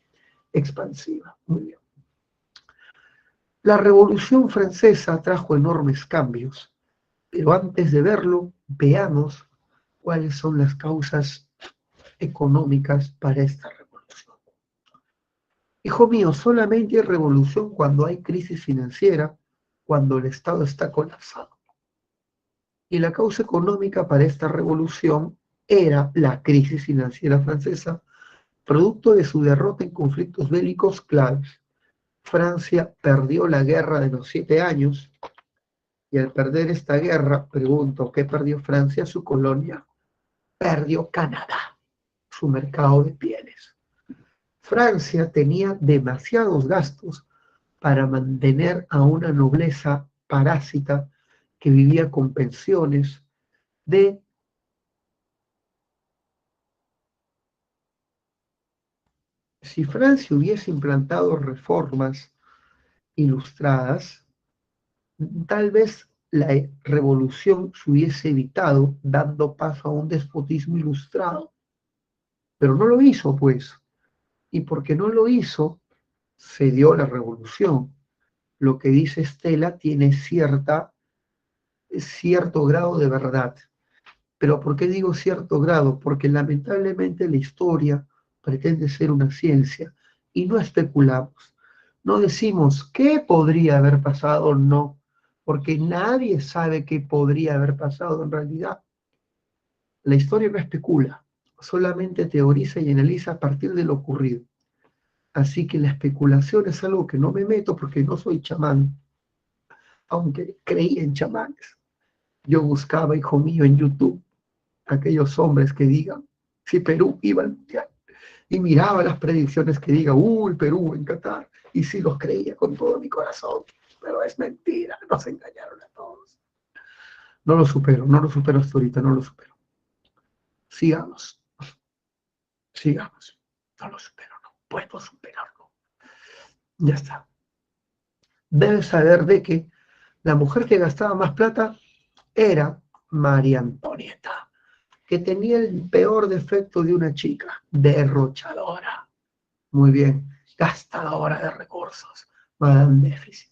A: Expansiva. Muy bien. La Revolución Francesa trajo enormes cambios, pero antes de verlo, veamos cuáles son las causas económicas para esta revolución. Hijo mío, solamente hay revolución cuando hay crisis financiera, cuando el Estado está colapsado. Y la causa económica para esta revolución era la crisis financiera francesa, producto de su derrota en conflictos bélicos claves. Francia perdió la guerra de los 7 años y al perder esta guerra, pregunto, ¿qué perdió Francia? Su colonia. Perdió Canadá, su mercado de pieles. Francia tenía demasiados gastos para mantener a una nobleza parásita que vivía con pensiones de, si Francia hubiese implantado reformas ilustradas, tal vez la revolución se hubiese evitado dando paso a un despotismo ilustrado, pero no lo hizo, pues, y porque no lo hizo, se dio la revolución. Lo que dice Estela tiene cierto grado de verdad. Pero ¿por qué digo cierto grado? Porque lamentablemente la historia pretende ser una ciencia y no especulamos. No decimos qué podría haber pasado, no, porque nadie sabe qué podría haber pasado en realidad. La historia no especula, solamente teoriza y analiza a partir de lo ocurrido. Así que la especulación es algo que no me meto porque no soy chamán, aunque creí en chamanes. Yo buscaba, hijo mío, en YouTube aquellos hombres que digan si Perú iba al mundial y miraba las predicciones que diga, uy, Perú en Qatar, y sí los creía con todo mi corazón, pero es mentira, nos engañaron a todos. No lo supero, no lo supero hasta ahorita, no lo supero. Sigamos, sigamos. No lo supero, no puedo superarlo. Ya está. Debes saber de que la mujer que gastaba más plata era María Antonieta, que tenía el peor defecto de una chica, derrochadora. Muy bien, gastadora de recursos, Madame Déficit.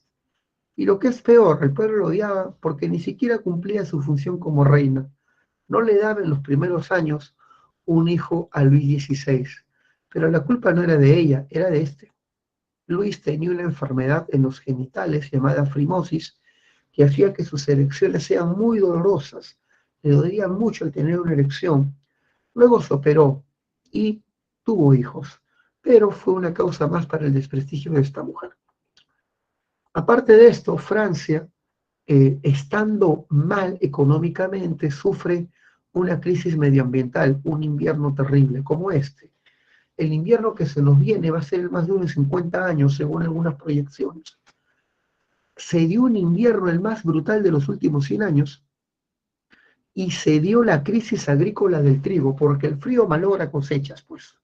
A: Y lo que es peor, el pueblo lo odiaba porque ni siquiera cumplía su función como reina. No le daba en los primeros años un hijo a Luis XVI, pero la culpa no era de ella, era de este. Luis tenía una enfermedad en los genitales llamada frimosis que hacía que sus erecciones sean muy dolorosas. Le dolía mucho el tener una erección. Luego se operó y tuvo hijos, pero fue una causa más para el desprestigio de esta mujer. Aparte de esto, Francia, estando mal económicamente, sufre una crisis medioambiental, un invierno terrible como este. El invierno que se nos viene va a ser el más duro en 50 años, según algunas proyecciones. Se dio un invierno el más brutal de los últimos 100 años y se dio la crisis agrícola del trigo, porque el frío malogra cosechas, pues.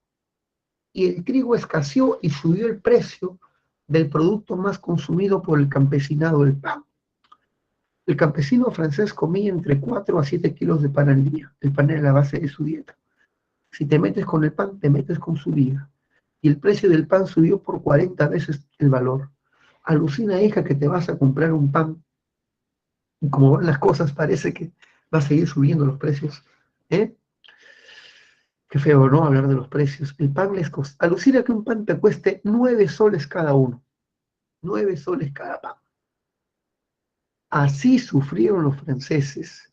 A: Y el trigo escaseó y subió el precio del producto más consumido por el campesinado, el pan. El campesino francés comía entre 4 a 7 kilos de pan al día. El pan era la base de su dieta. Si te metes con el pan, te metes con su vida. Y el precio del pan subió por 40 veces el valor. Alucina, hija, que te vas a comprar un pan y como van las cosas parece que va a seguir subiendo los precios. ¿Eh? Qué feo, ¿no? Hablar de los precios. El pan les costa. Alucina que un pan te cueste 9 soles cada uno. 9 soles cada pan. Así sufrieron los franceses.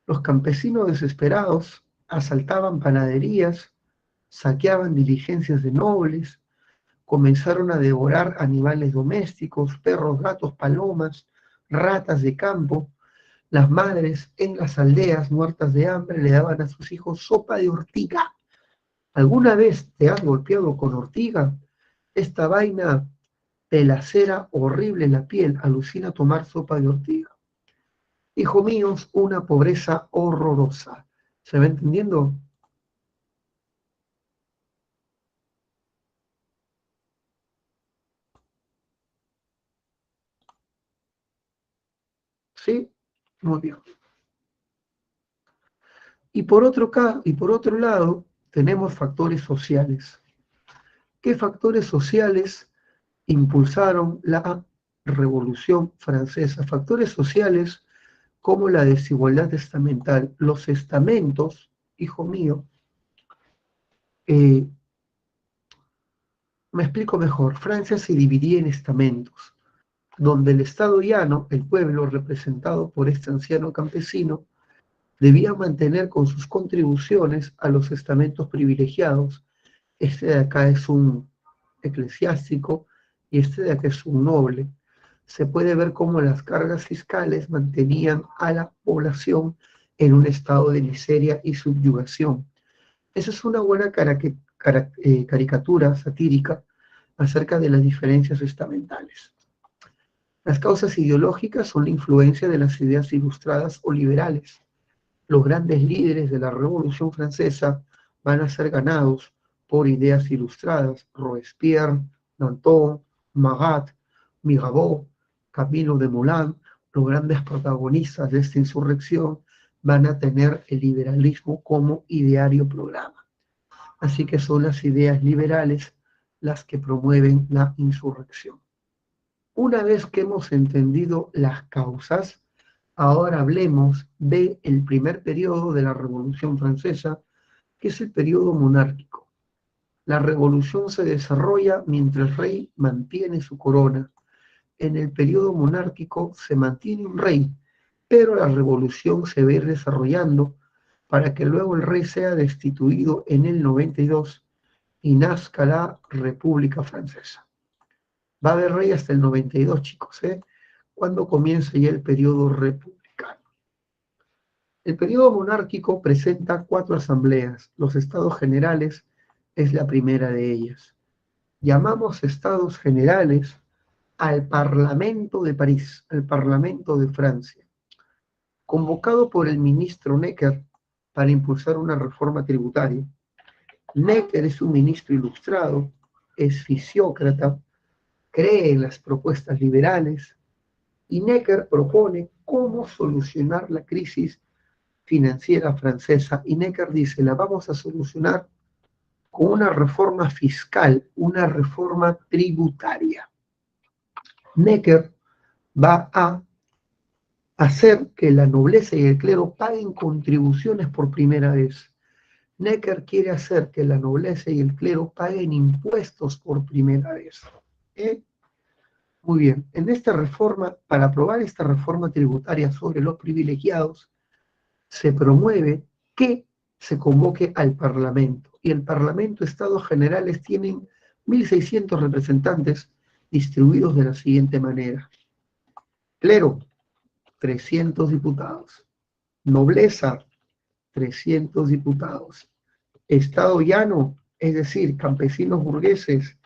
A: Los campesinos desesperados asaltaban panaderías, saqueaban diligencias de nobles, comenzaron a devorar animales domésticos, perros, gatos, palomas, ratas de campo. Las madres en las aldeas muertas de hambre le daban a sus hijos sopa de ortiga. ¿Alguna vez te has golpeado con ortiga? Esta vaina te lacera horrible la piel, alucina tomar sopa de ortiga. Hijo míos, una pobreza horrorosa. ¿Se va entendiendo? Sí, muy bien. Y por otro lado, tenemos factores sociales. ¿Qué factores sociales impulsaron la Revolución Francesa? Factores sociales como la desigualdad estamental. Los estamentos, hijo mío, eh, Me explico mejor. Francia se dividía en estamentos, donde el Estado llano, el pueblo representado por este anciano campesino, debía mantener con sus contribuciones a los estamentos privilegiados. Este de acá es un eclesiástico y este de acá es un noble. Se puede ver cómo las cargas fiscales mantenían a la población en un estado de miseria y subyugación. Esa es una buena caricatura satírica acerca de las diferencias estamentales. Las causas ideológicas son la influencia de las ideas ilustradas o liberales. Los grandes líderes de la Revolución Francesa van a ser ganados por ideas ilustradas. Robespierre, Danton, Marat, Mirabeau, Camilo de Moulin, los grandes protagonistas de esta insurrección van a tener el liberalismo como ideario programa. Así que son las ideas liberales las que promueven la insurrección. Una vez que hemos entendido las causas, ahora hablemos del primer periodo de la Revolución Francesa, que es el periodo monárquico. La revolución se desarrolla mientras el rey mantiene su corona. En el periodo monárquico se mantiene un rey, pero la revolución se va a ir desarrollando para que luego el rey sea destituido en el 92 y nazca la República Francesa. Va a haber rey hasta el 92, chicos, cuando comienza ya el periodo republicano. El periodo monárquico presenta 4 asambleas. Los estados generales es la primera de ellas. Llamamos estados generales al Parlamento de París, al Parlamento de Francia, convocado por el ministro Necker para impulsar una reforma tributaria. Necker es un ministro ilustrado, es fisiócrata, cree en las propuestas liberales y Necker propone cómo solucionar la crisis financiera francesa y Necker dice, la vamos a solucionar con una reforma fiscal, una reforma tributaria. Necker va a hacer que la nobleza y el clero paguen contribuciones por primera vez. Necker quiere hacer que la nobleza y el clero paguen impuestos por primera vez. ¿Eh? Muy bien, en esta reforma, para aprobar esta reforma tributaria sobre los privilegiados, se promueve que se convoque al Parlamento. Y el Parlamento, Estados Generales, tienen 1.600 representantes distribuidos de la siguiente manera. Clero, 300 diputados. Nobleza, 300 diputados. Estado llano, es decir, campesinos burgueses,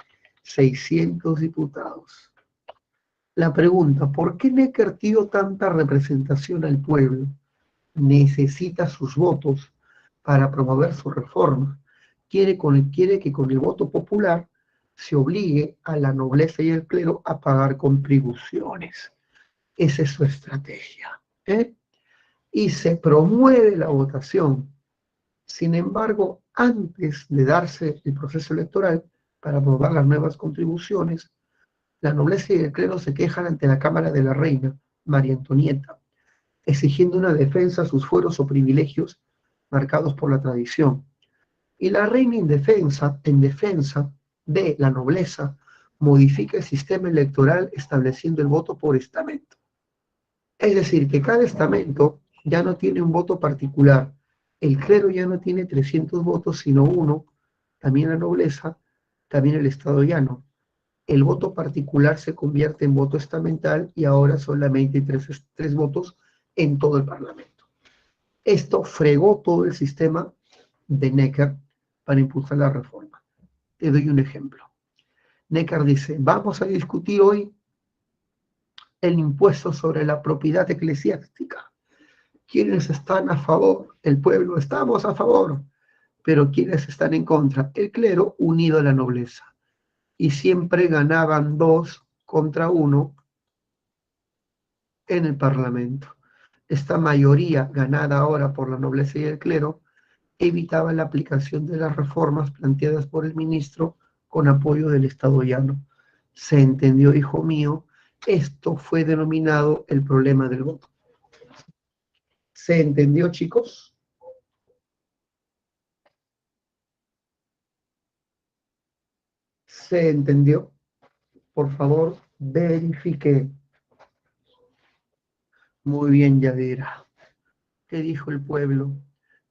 A: 600 diputados. La pregunta, ¿por qué Necker dio tanta representación al pueblo? Necesita sus votos para promover su reforma. Quiere que con el voto popular se obligue a la nobleza y el clero a pagar contribuciones. Esa es su estrategia. Y se promueve la votación. Sin embargo, antes de darse el proceso electoral para aprobar las nuevas contribuciones, la nobleza y el clero se quejan ante la Cámara de la Reina, María Antonieta, exigiendo una defensa a sus fueros o privilegios marcados por la tradición. Y la reina en defensa de la nobleza modifica el sistema electoral estableciendo el voto por estamento. Es decir, que cada estamento ya no tiene un voto particular. El clero ya no tiene 300 votos, sino uno, también la nobleza, también el Estado llano. El voto particular se convierte en voto estamental y ahora solamente hay tres votos en todo el Parlamento. Esto fregó todo el sistema de Necker para impulsar la reforma. Te doy un ejemplo. Necker dice, vamos a discutir hoy el impuesto sobre la propiedad eclesiástica. ¿Quiénes están a favor? El pueblo, estamos a favor. Pero ¿quiénes están en contra? El clero unido a la nobleza. Y siempre ganaban 2 contra 1 en el Parlamento. Esta mayoría ganada ahora por la nobleza y el clero evitaba la aplicación de las reformas planteadas por el ministro con apoyo del Estado llano. ¿Se entendió, hijo mío? Esto fue denominado el problema del voto. ¿Se entendió, chicos? ¿Se entendió? Por favor, verifique. Muy bien, Yadira. ¿Qué dijo el pueblo?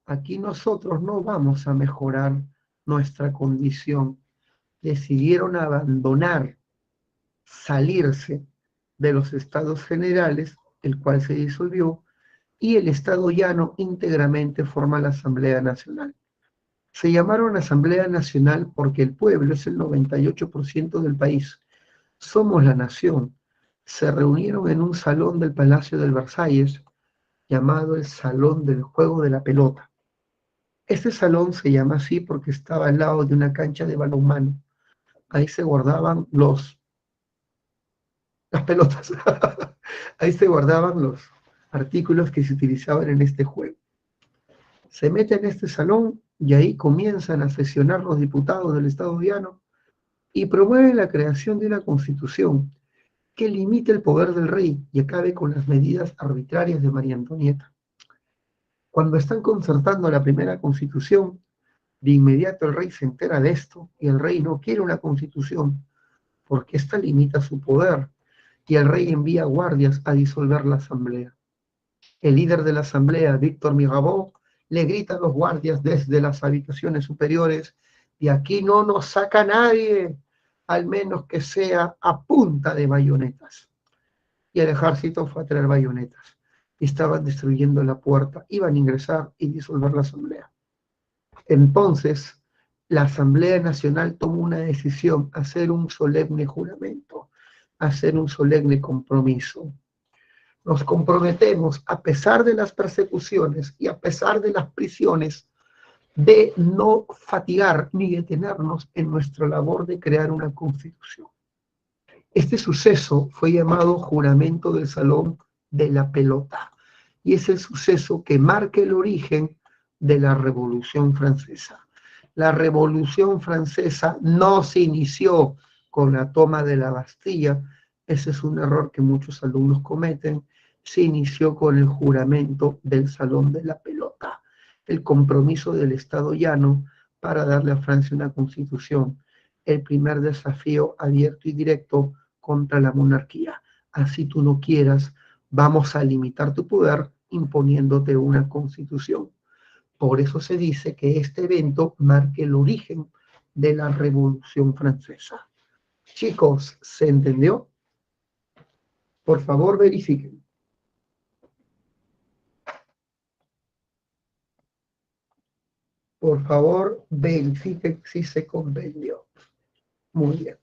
A: Aquí nosotros no vamos a mejorar nuestra condición. Decidieron abandonar, salirse de los estados generales, el cual se disolvió, y el Estado llano íntegramente forma la Asamblea Nacional. Se llamaron Asamblea Nacional porque el pueblo es el 98% del país. Somos la nación. Se reunieron en un salón del Palacio del Versalles, llamado el Salón del Juego de la Pelota. Este salón se llama así porque estaba al lado de una cancha de balonmano. Ahí se guardaban las pelotas. Ahí se guardaban los artículos que se utilizaban en este juego. Se mete en este salón y ahí comienzan a sesionar los diputados del Estado llano y promueven la creación de una constitución que limite el poder del rey y acabe con las medidas arbitrarias de María Antonieta. Cuando están concertando la primera constitución, de inmediato el rey se entera de esto y el rey no quiere una constitución porque esta limita su poder y el rey envía guardias a disolver la asamblea. El líder de la asamblea, Víctor Mirabeau, le grita a los guardias desde las habitaciones superiores: de aquí no nos saca nadie, al menos que sea a punta de bayonetas. Y el ejército fue a traer bayonetas. Estaban destruyendo la puerta, iban a ingresar y disolver la asamblea. Entonces, la Asamblea Nacional tomó una decisión: hacer un solemne juramento, hacer un solemne compromiso. Nos comprometemos, a pesar de las persecuciones y a pesar de las prisiones, de no fatigar ni detenernos en nuestra labor de crear una constitución. Este suceso fue llamado Juramento del Salón de la Pelota y es el suceso que marca el origen de la Revolución Francesa. La Revolución Francesa no se inició con la toma de la Bastilla, ese es un error que muchos alumnos cometen. Se inició con el juramento del Salón de la Pelota, el compromiso del Estado llano para darle a Francia una constitución, el primer desafío abierto y directo contra la monarquía. Así tú no quieras, vamos a limitar tu poder imponiéndote una constitución. Por eso se dice que este evento marca el origen de la Revolución Francesa. Chicos, ¿se entendió? Por favor, verifiquen. Por favor, verifiquen si se comprendió. Muy bien.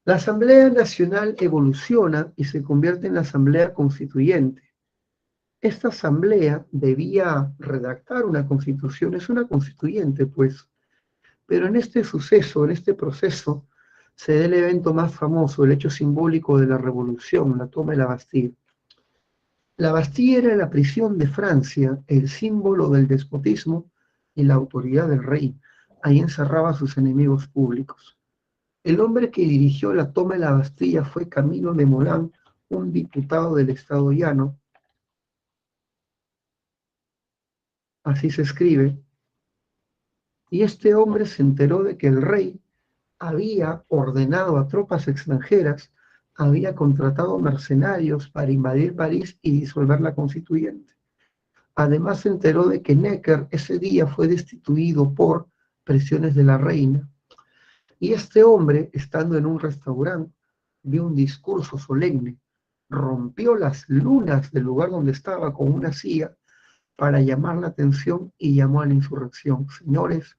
A: La Asamblea Nacional evoluciona y se convierte en la Asamblea Constituyente. Esta asamblea debía redactar una constitución, es una constituyente, pues, pero en este suceso, en este proceso, se da el evento más famoso, el hecho simbólico de la revolución, la toma de la Bastilla. La Bastilla era la prisión de Francia, el símbolo del despotismo y la autoridad del rey. Ahí encerraba a sus enemigos públicos. El hombre que dirigió la toma de la Bastilla fue Camilo de Molán, un diputado del Estado llano, así se escribe, y este hombre se enteró de que el rey había ordenado a tropas extranjeras, había contratado mercenarios para invadir París y disolver la constituyente. Además se enteró de que Necker ese día fue destituido por presiones de la reina. Y este hombre, estando en un restaurante, dio un discurso solemne, rompió las lunas del lugar donde estaba con una silla para llamar la atención y llamó a la insurrección. Señores,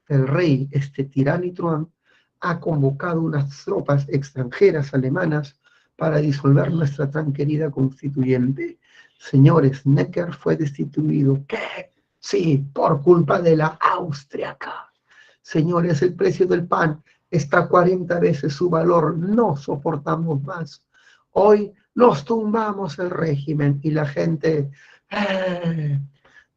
A: el rey, este tirano y truán, ha convocado unas tropas extranjeras alemanas para disolver nuestra tan querida constituyente. Señores, Necker fue destituido. ¿Qué? Sí, por culpa de la austriaca. Señores, el precio del pan está a 40 veces su valor. No soportamos más. Hoy nos tumbamos el régimen y la gente...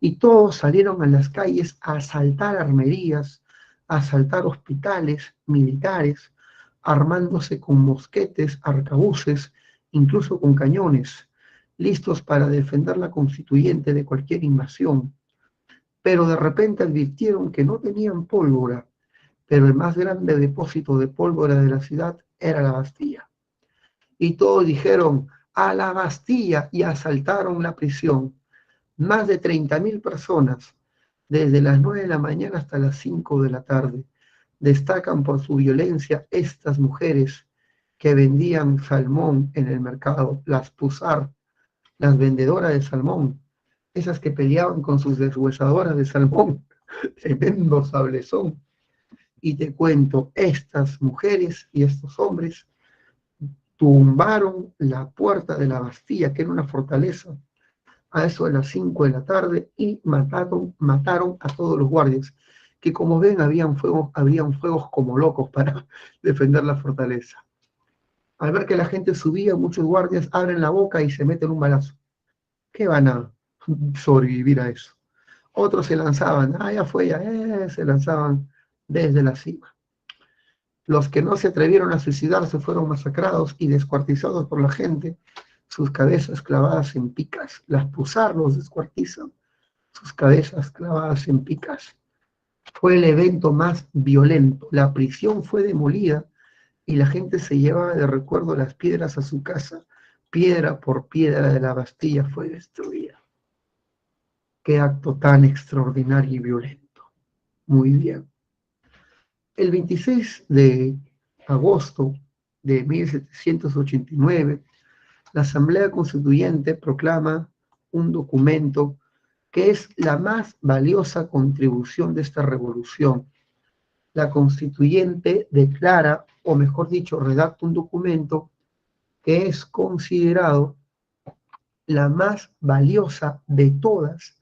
A: Y todos salieron a las calles a asaltar armerías, a asaltar hospitales militares, armándose con mosquetes, arcabuces, incluso con cañones, listos para defender la constituyente de cualquier invasión. Pero de repente advirtieron que no tenían pólvora pero el más grande depósito de pólvora de la ciudad era la Bastilla. Y todos dijeron, a la Bastilla, y asaltaron la prisión. Más de 30.000 personas, desde las 9 de la mañana hasta las 5 de la tarde. Destacan por su violencia estas mujeres que vendían salmón en el mercado, las pusar, las vendedoras de salmón, esas que peleaban con sus deshuesadoras de salmón, tremendo sablezón. Y te cuento, estas mujeres y estos hombres tumbaron la puerta de la Bastilla, que era una fortaleza, a eso de las 5 de la tarde, y mataron a todos los guardias, que como ven habían fuegos como locos para defender la fortaleza. Al ver que la gente subía, muchos guardias abren la boca y se meten un balazo. ¿Qué van a sobrevivir a eso? Otros se lanzaban, ya fue, se lanzaban desde la cima. Los que no se atrevieron a suicidarse fueron masacrados y descuartizados por la gente, sus cabezas clavadas en picas. Las Pusar los descuartizan, sus cabezas clavadas en picas. Fue el evento más violento. La prisión fue demolida y la gente se llevaba de recuerdo las piedras a su casa. Piedra por piedra de la Bastilla fue destruida. Qué acto tan extraordinario y violento. Muy bien. El 26 de agosto de 1789, la Asamblea Constituyente proclama un documento que es la más valiosa contribución de esta revolución. La Constituyente declara, o mejor dicho, redacta un documento que es considerado la más valiosa de todos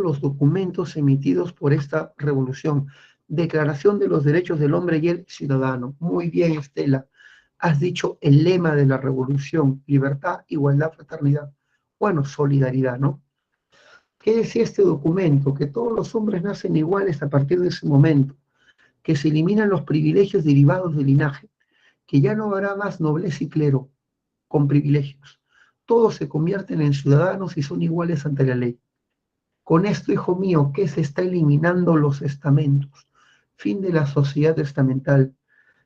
A: los documentos emitidos por esta revolución. Declaración de los Derechos del Hombre y el Ciudadano. Muy bien, Estela. Has dicho el lema de la revolución: libertad, igualdad, fraternidad. Bueno, solidaridad, ¿no? ¿Qué decía este documento? Que todos los hombres nacen iguales a partir de ese momento, que se eliminan los privilegios derivados del linaje, que ya no habrá más nobleza y clero con privilegios. Todos se convierten en ciudadanos y son iguales ante la ley. Con esto, hijo mío, que se está eliminando los estamentos. Fin de la sociedad estamental.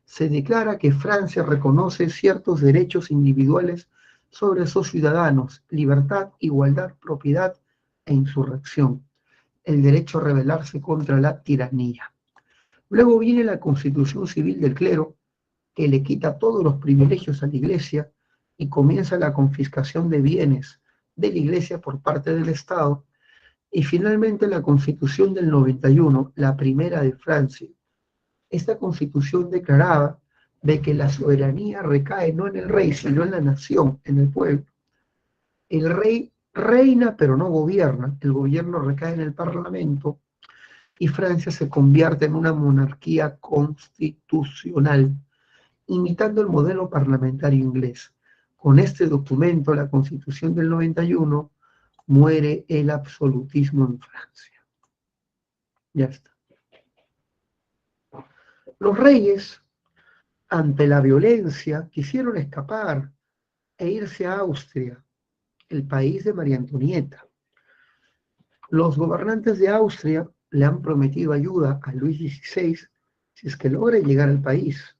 A: Se declara que Francia reconoce ciertos derechos individuales sobre sus ciudadanos: libertad, igualdad, propiedad e insurrección. El derecho a rebelarse contra la tiranía. Luego viene la Constitución Civil del Clero, que le quita todos los privilegios a la Iglesia y comienza la confiscación de bienes de la Iglesia por parte del Estado. Y finalmente la Constitución del 91, la primera de Francia. Esta Constitución declaraba de que la soberanía recae no en el rey, sino en la nación, en el pueblo. El rey reina, pero no gobierna. El gobierno recae en el Parlamento y Francia se convierte en una monarquía constitucional, imitando el modelo parlamentario inglés. Con este documento, la Constitución del 91, muere el absolutismo en Francia. Ya está. Los reyes, ante la violencia, quisieron escapar e irse a Austria, el país de María Antonieta. Los gobernantes de Austria le han prometido ayuda a Luis XVI si es que logra llegar al país.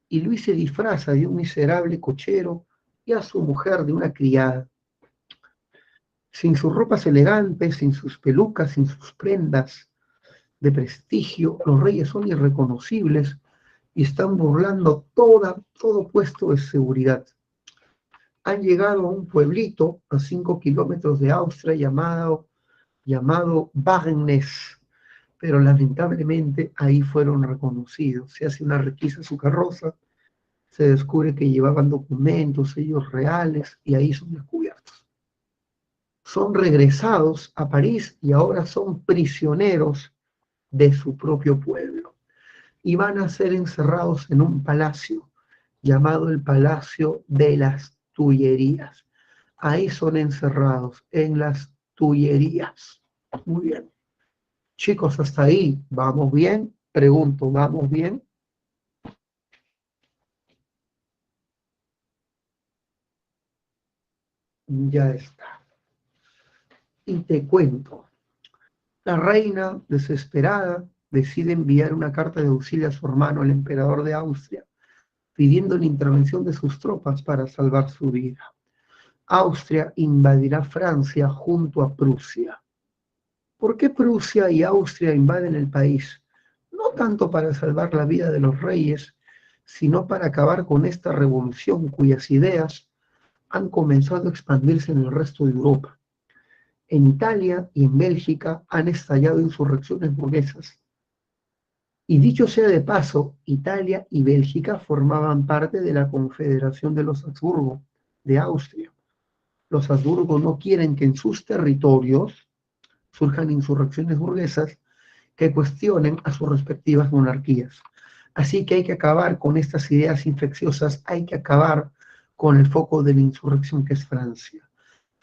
A: Y Luis se disfraza de un miserable cochero y a su mujer de una criada. Sin sus ropas elegantes, sin sus pelucas, sin sus prendas de prestigio, los reyes son irreconocibles y están burlando todo puesto de seguridad. Han llegado a un pueblito a 5 kilómetros de Austria llamado Bagnes, pero lamentablemente ahí fueron reconocidos. Se hace una requisa a su carroza, se descubre que llevaban documentos, sellos reales, y ahí son descubiertos. Son regresados a París y ahora son prisioneros de su propio pueblo. Y van a ser encerrados en un palacio llamado el Palacio de las Tullerías. Ahí son encerrados, en las Tullerías. Muy bien. Chicos, hasta ahí, ¿vamos bien? Pregunto, ¿vamos bien? Ya está. Y te cuento. La reina, desesperada, decide enviar una carta de auxilio a su hermano, el emperador de Austria, pidiendo la intervención de sus tropas para salvar su vida. Austria invadirá Francia junto a Prusia. ¿Por qué Prusia y Austria invaden el país? No tanto para salvar la vida de los reyes, sino para acabar con esta revolución cuyas ideas han comenzado a expandirse en el resto de Europa. En Italia y en Bélgica han estallado insurrecciones burguesas. Y dicho sea de paso, Italia y Bélgica formaban parte de la Confederación de los Habsburgo, de Austria. Los Habsburgo no quieren que en sus territorios surjan insurrecciones burguesas que cuestionen a sus respectivas monarquías. Así que hay que acabar con estas ideas infecciosas, hay que acabar con el foco de la insurrección que es Francia.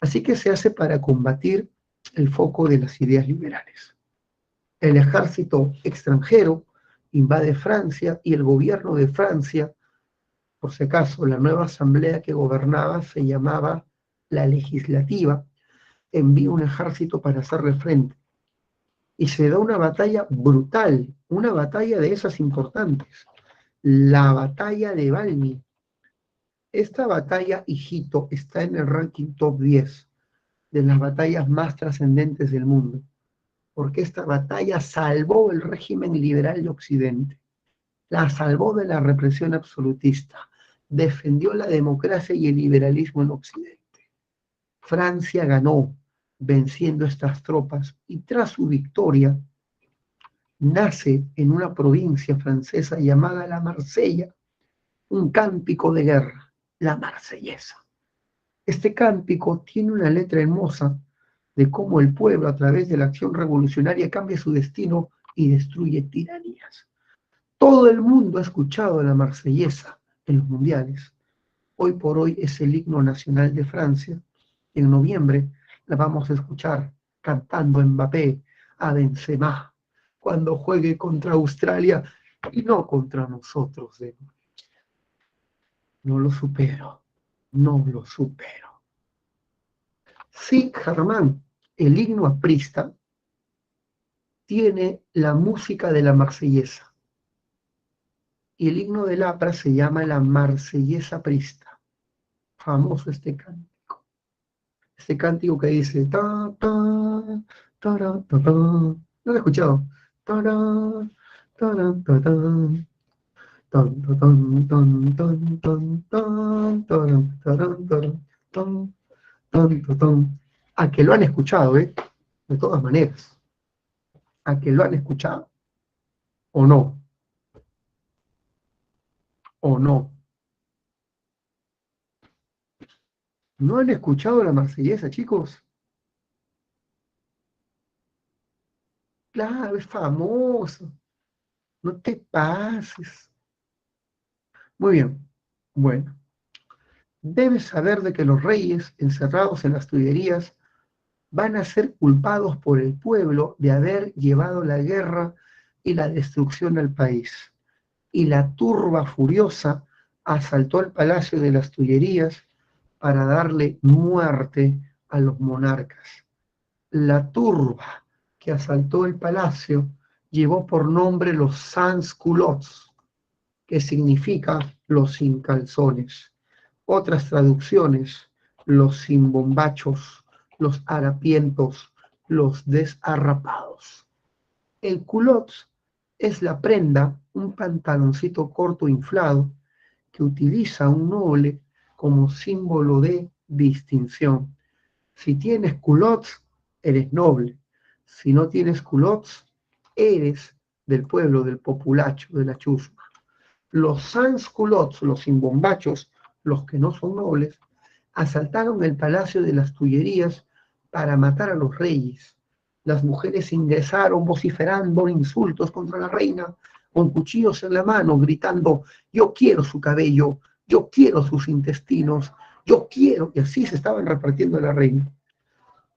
A: Así que se hace para combatir el foco de las ideas liberales. El ejército extranjero invade Francia y el gobierno de Francia, por si acaso, la nueva asamblea que gobernaba se llamaba la legislativa, envía un ejército para hacerle frente. Y se da una batalla brutal, una batalla de esas importantes, la batalla de Valmy. Esta batalla, hijito, está en el ranking top 10 de las batallas más trascendentes del mundo, porque esta batalla salvó el régimen liberal de Occidente, la salvó de la represión absolutista, defendió la democracia y el liberalismo en Occidente. Francia ganó venciendo estas tropas y tras su victoria nace en una provincia francesa llamada la Marsella un cántico de guerra, la Marsellesa. Este cántico tiene una letra hermosa de cómo el pueblo a través de la acción revolucionaria cambia su destino y destruye tiranías. Todo el mundo ha escuchado la Marsellesa en los mundiales. Hoy por hoy es el himno nacional de Francia. En noviembre la vamos a escuchar cantando Mbappé a Benzema cuando juegue contra Australia y no contra nosotros. No lo supero, no lo supero. Sí, Germán, el himno aprista tiene la música de la Marsellesa y el himno del APRA se llama la Marsellesa aprista. Famoso este cántico que dice ta ta ta ta ta ta. ¿No lo he escuchado? Ta ta ta ta ta ta. Tan, tan, tan, tan, tan, tan, tan, tan, tan, tan, tan. A que lo han escuchado, ¿eh? De todas maneras. A que lo han escuchado o no, o no. ¿No han escuchado la Marsellesa, chicos? Claro, es famoso. No te pases. Muy bien. Bueno, debes saber de que los reyes encerrados en las Tullerías van a ser culpados por el pueblo de haber llevado la guerra y la destrucción al país. Y la turba furiosa asaltó el palacio de las Tullerías para darle muerte a los monarcas. La turba que asaltó el palacio llevó por nombre los sans-culottes, que significa los sin calzones. Otras traducciones, los sin bombachos, los harapientos, los desarrapados. El culotte es la prenda, un pantaloncito corto inflado que utiliza un noble como símbolo de distinción. Si tienes culottes, eres noble. Si no tienes culottes, eres del pueblo, del populacho, de la chusma. Los sans-culottes, los sin bombachos, los que no son nobles, asaltaron el palacio de las Tullerías para matar a los reyes. Las mujeres ingresaron vociferando insultos contra la reina, con cuchillos en la mano, gritando, yo quiero su cabello, yo quiero sus intestinos, yo quiero, y así se estaban repartiendo a la reina.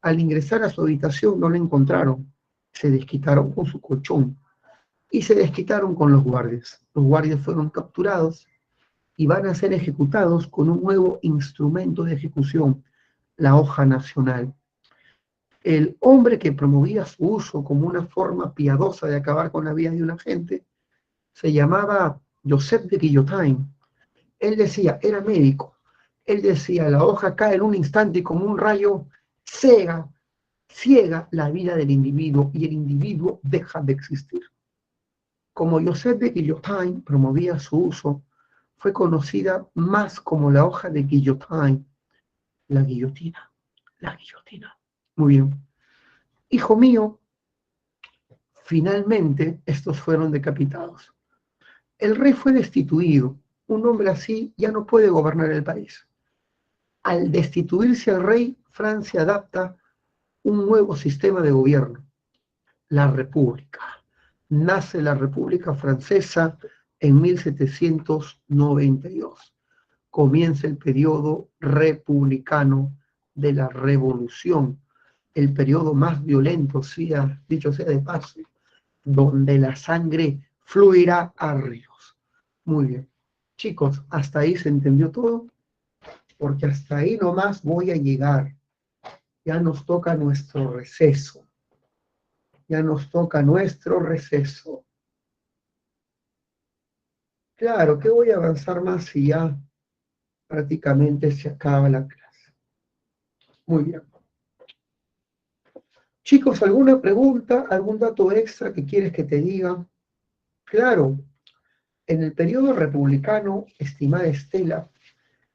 A: Al ingresar a su habitación no la encontraron, se desquitaron con su colchón y se desquitaron con los guardias. Los guardias fueron capturados y van a ser ejecutados con un nuevo instrumento de ejecución, la hoja nacional. el hombre que promovía su uso como una forma piadosa de acabar con la vida de una gente se llamaba Joseph de Guillotin. Él decía, era médico, él decía, la hoja cae en un instante y como un rayo ciega la vida del individuo y el individuo deja de existir. Como Joseph de Guillotin promovía su uso, fue conocida más como la hoja de Guillotin, la guillotina, la guillotina. Muy bien. Hijo mío, finalmente estos fueron decapitados. El rey fue destituido. Un hombre así ya no puede gobernar el país. Al destituirse al rey, Francia adapta un nuevo sistema de gobierno, la República. Nace la República Francesa en 1792. Comienza el periodo republicano de la Revolución, el periodo más violento, dicho sea de paso, donde la sangre fluirá a ríos. Muy bien. Chicos, ¿hasta ahí se entendió todo? Porque hasta ahí nomás voy a llegar. Ya nos toca nuestro receso. Ya nos toca nuestro receso. Claro, que voy a avanzar más si ya prácticamente se acaba la clase. Muy bien. Chicos, ¿alguna pregunta, algún dato extra que quieres que te diga? Claro, en el periodo republicano, estimada Estela,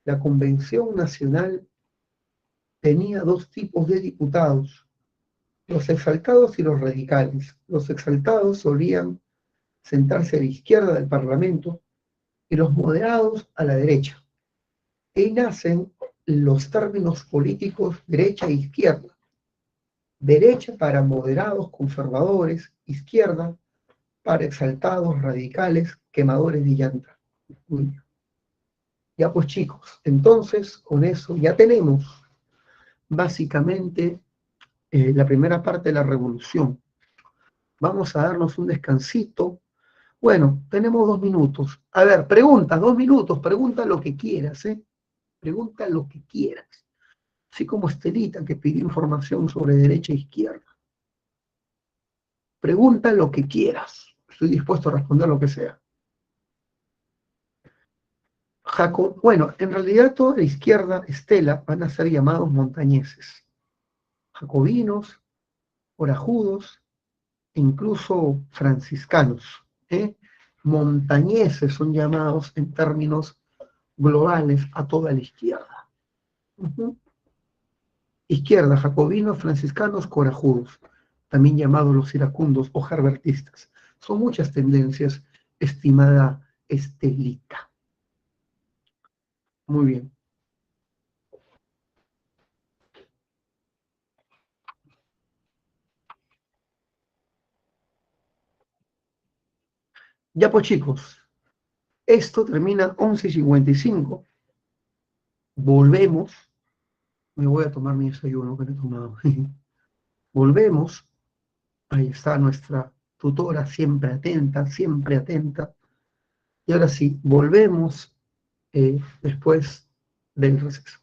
A: la Convención Nacional tenía dos tipos de diputados, los exaltados y los radicales. Los exaltados solían sentarse a la izquierda del Parlamento y los moderados a la derecha. Ahí nacen los términos políticos derecha e izquierda. Derecha para moderados conservadores, izquierda para exaltados radicales quemadores de llanta. Ya pues chicos, entonces con eso ya tenemos básicamente la primera parte de la revolución. Vamos a darnos un descansito. Bueno, tenemos 2 minutos. A ver, pregunta, 2 minutos, pregunta lo que quieras, ¿eh? Pregunta lo que quieras. Así como Estelita que pidió información sobre derecha e izquierda. Pregunta lo que quieras. Estoy dispuesto a responder lo que sea. Bueno, en realidad toda la izquierda, Estela, van a ser llamados montañeses. Jacobinos, orajudos, incluso franciscanos. Montañeses son llamados en términos globales a toda la izquierda. Izquierda, jacobinos, franciscanos, corajudos, también llamados los iracundos o herbertistas. Son muchas tendencias, estimada Estelita. Muy bien. Ya pues chicos, esto termina 11:55. Volvemos. Me voy a tomar mi desayuno que no he tomado. Volvemos. Ahí está nuestra tutora, siempre atenta, siempre atenta. Y ahora sí, volvemos después del receso.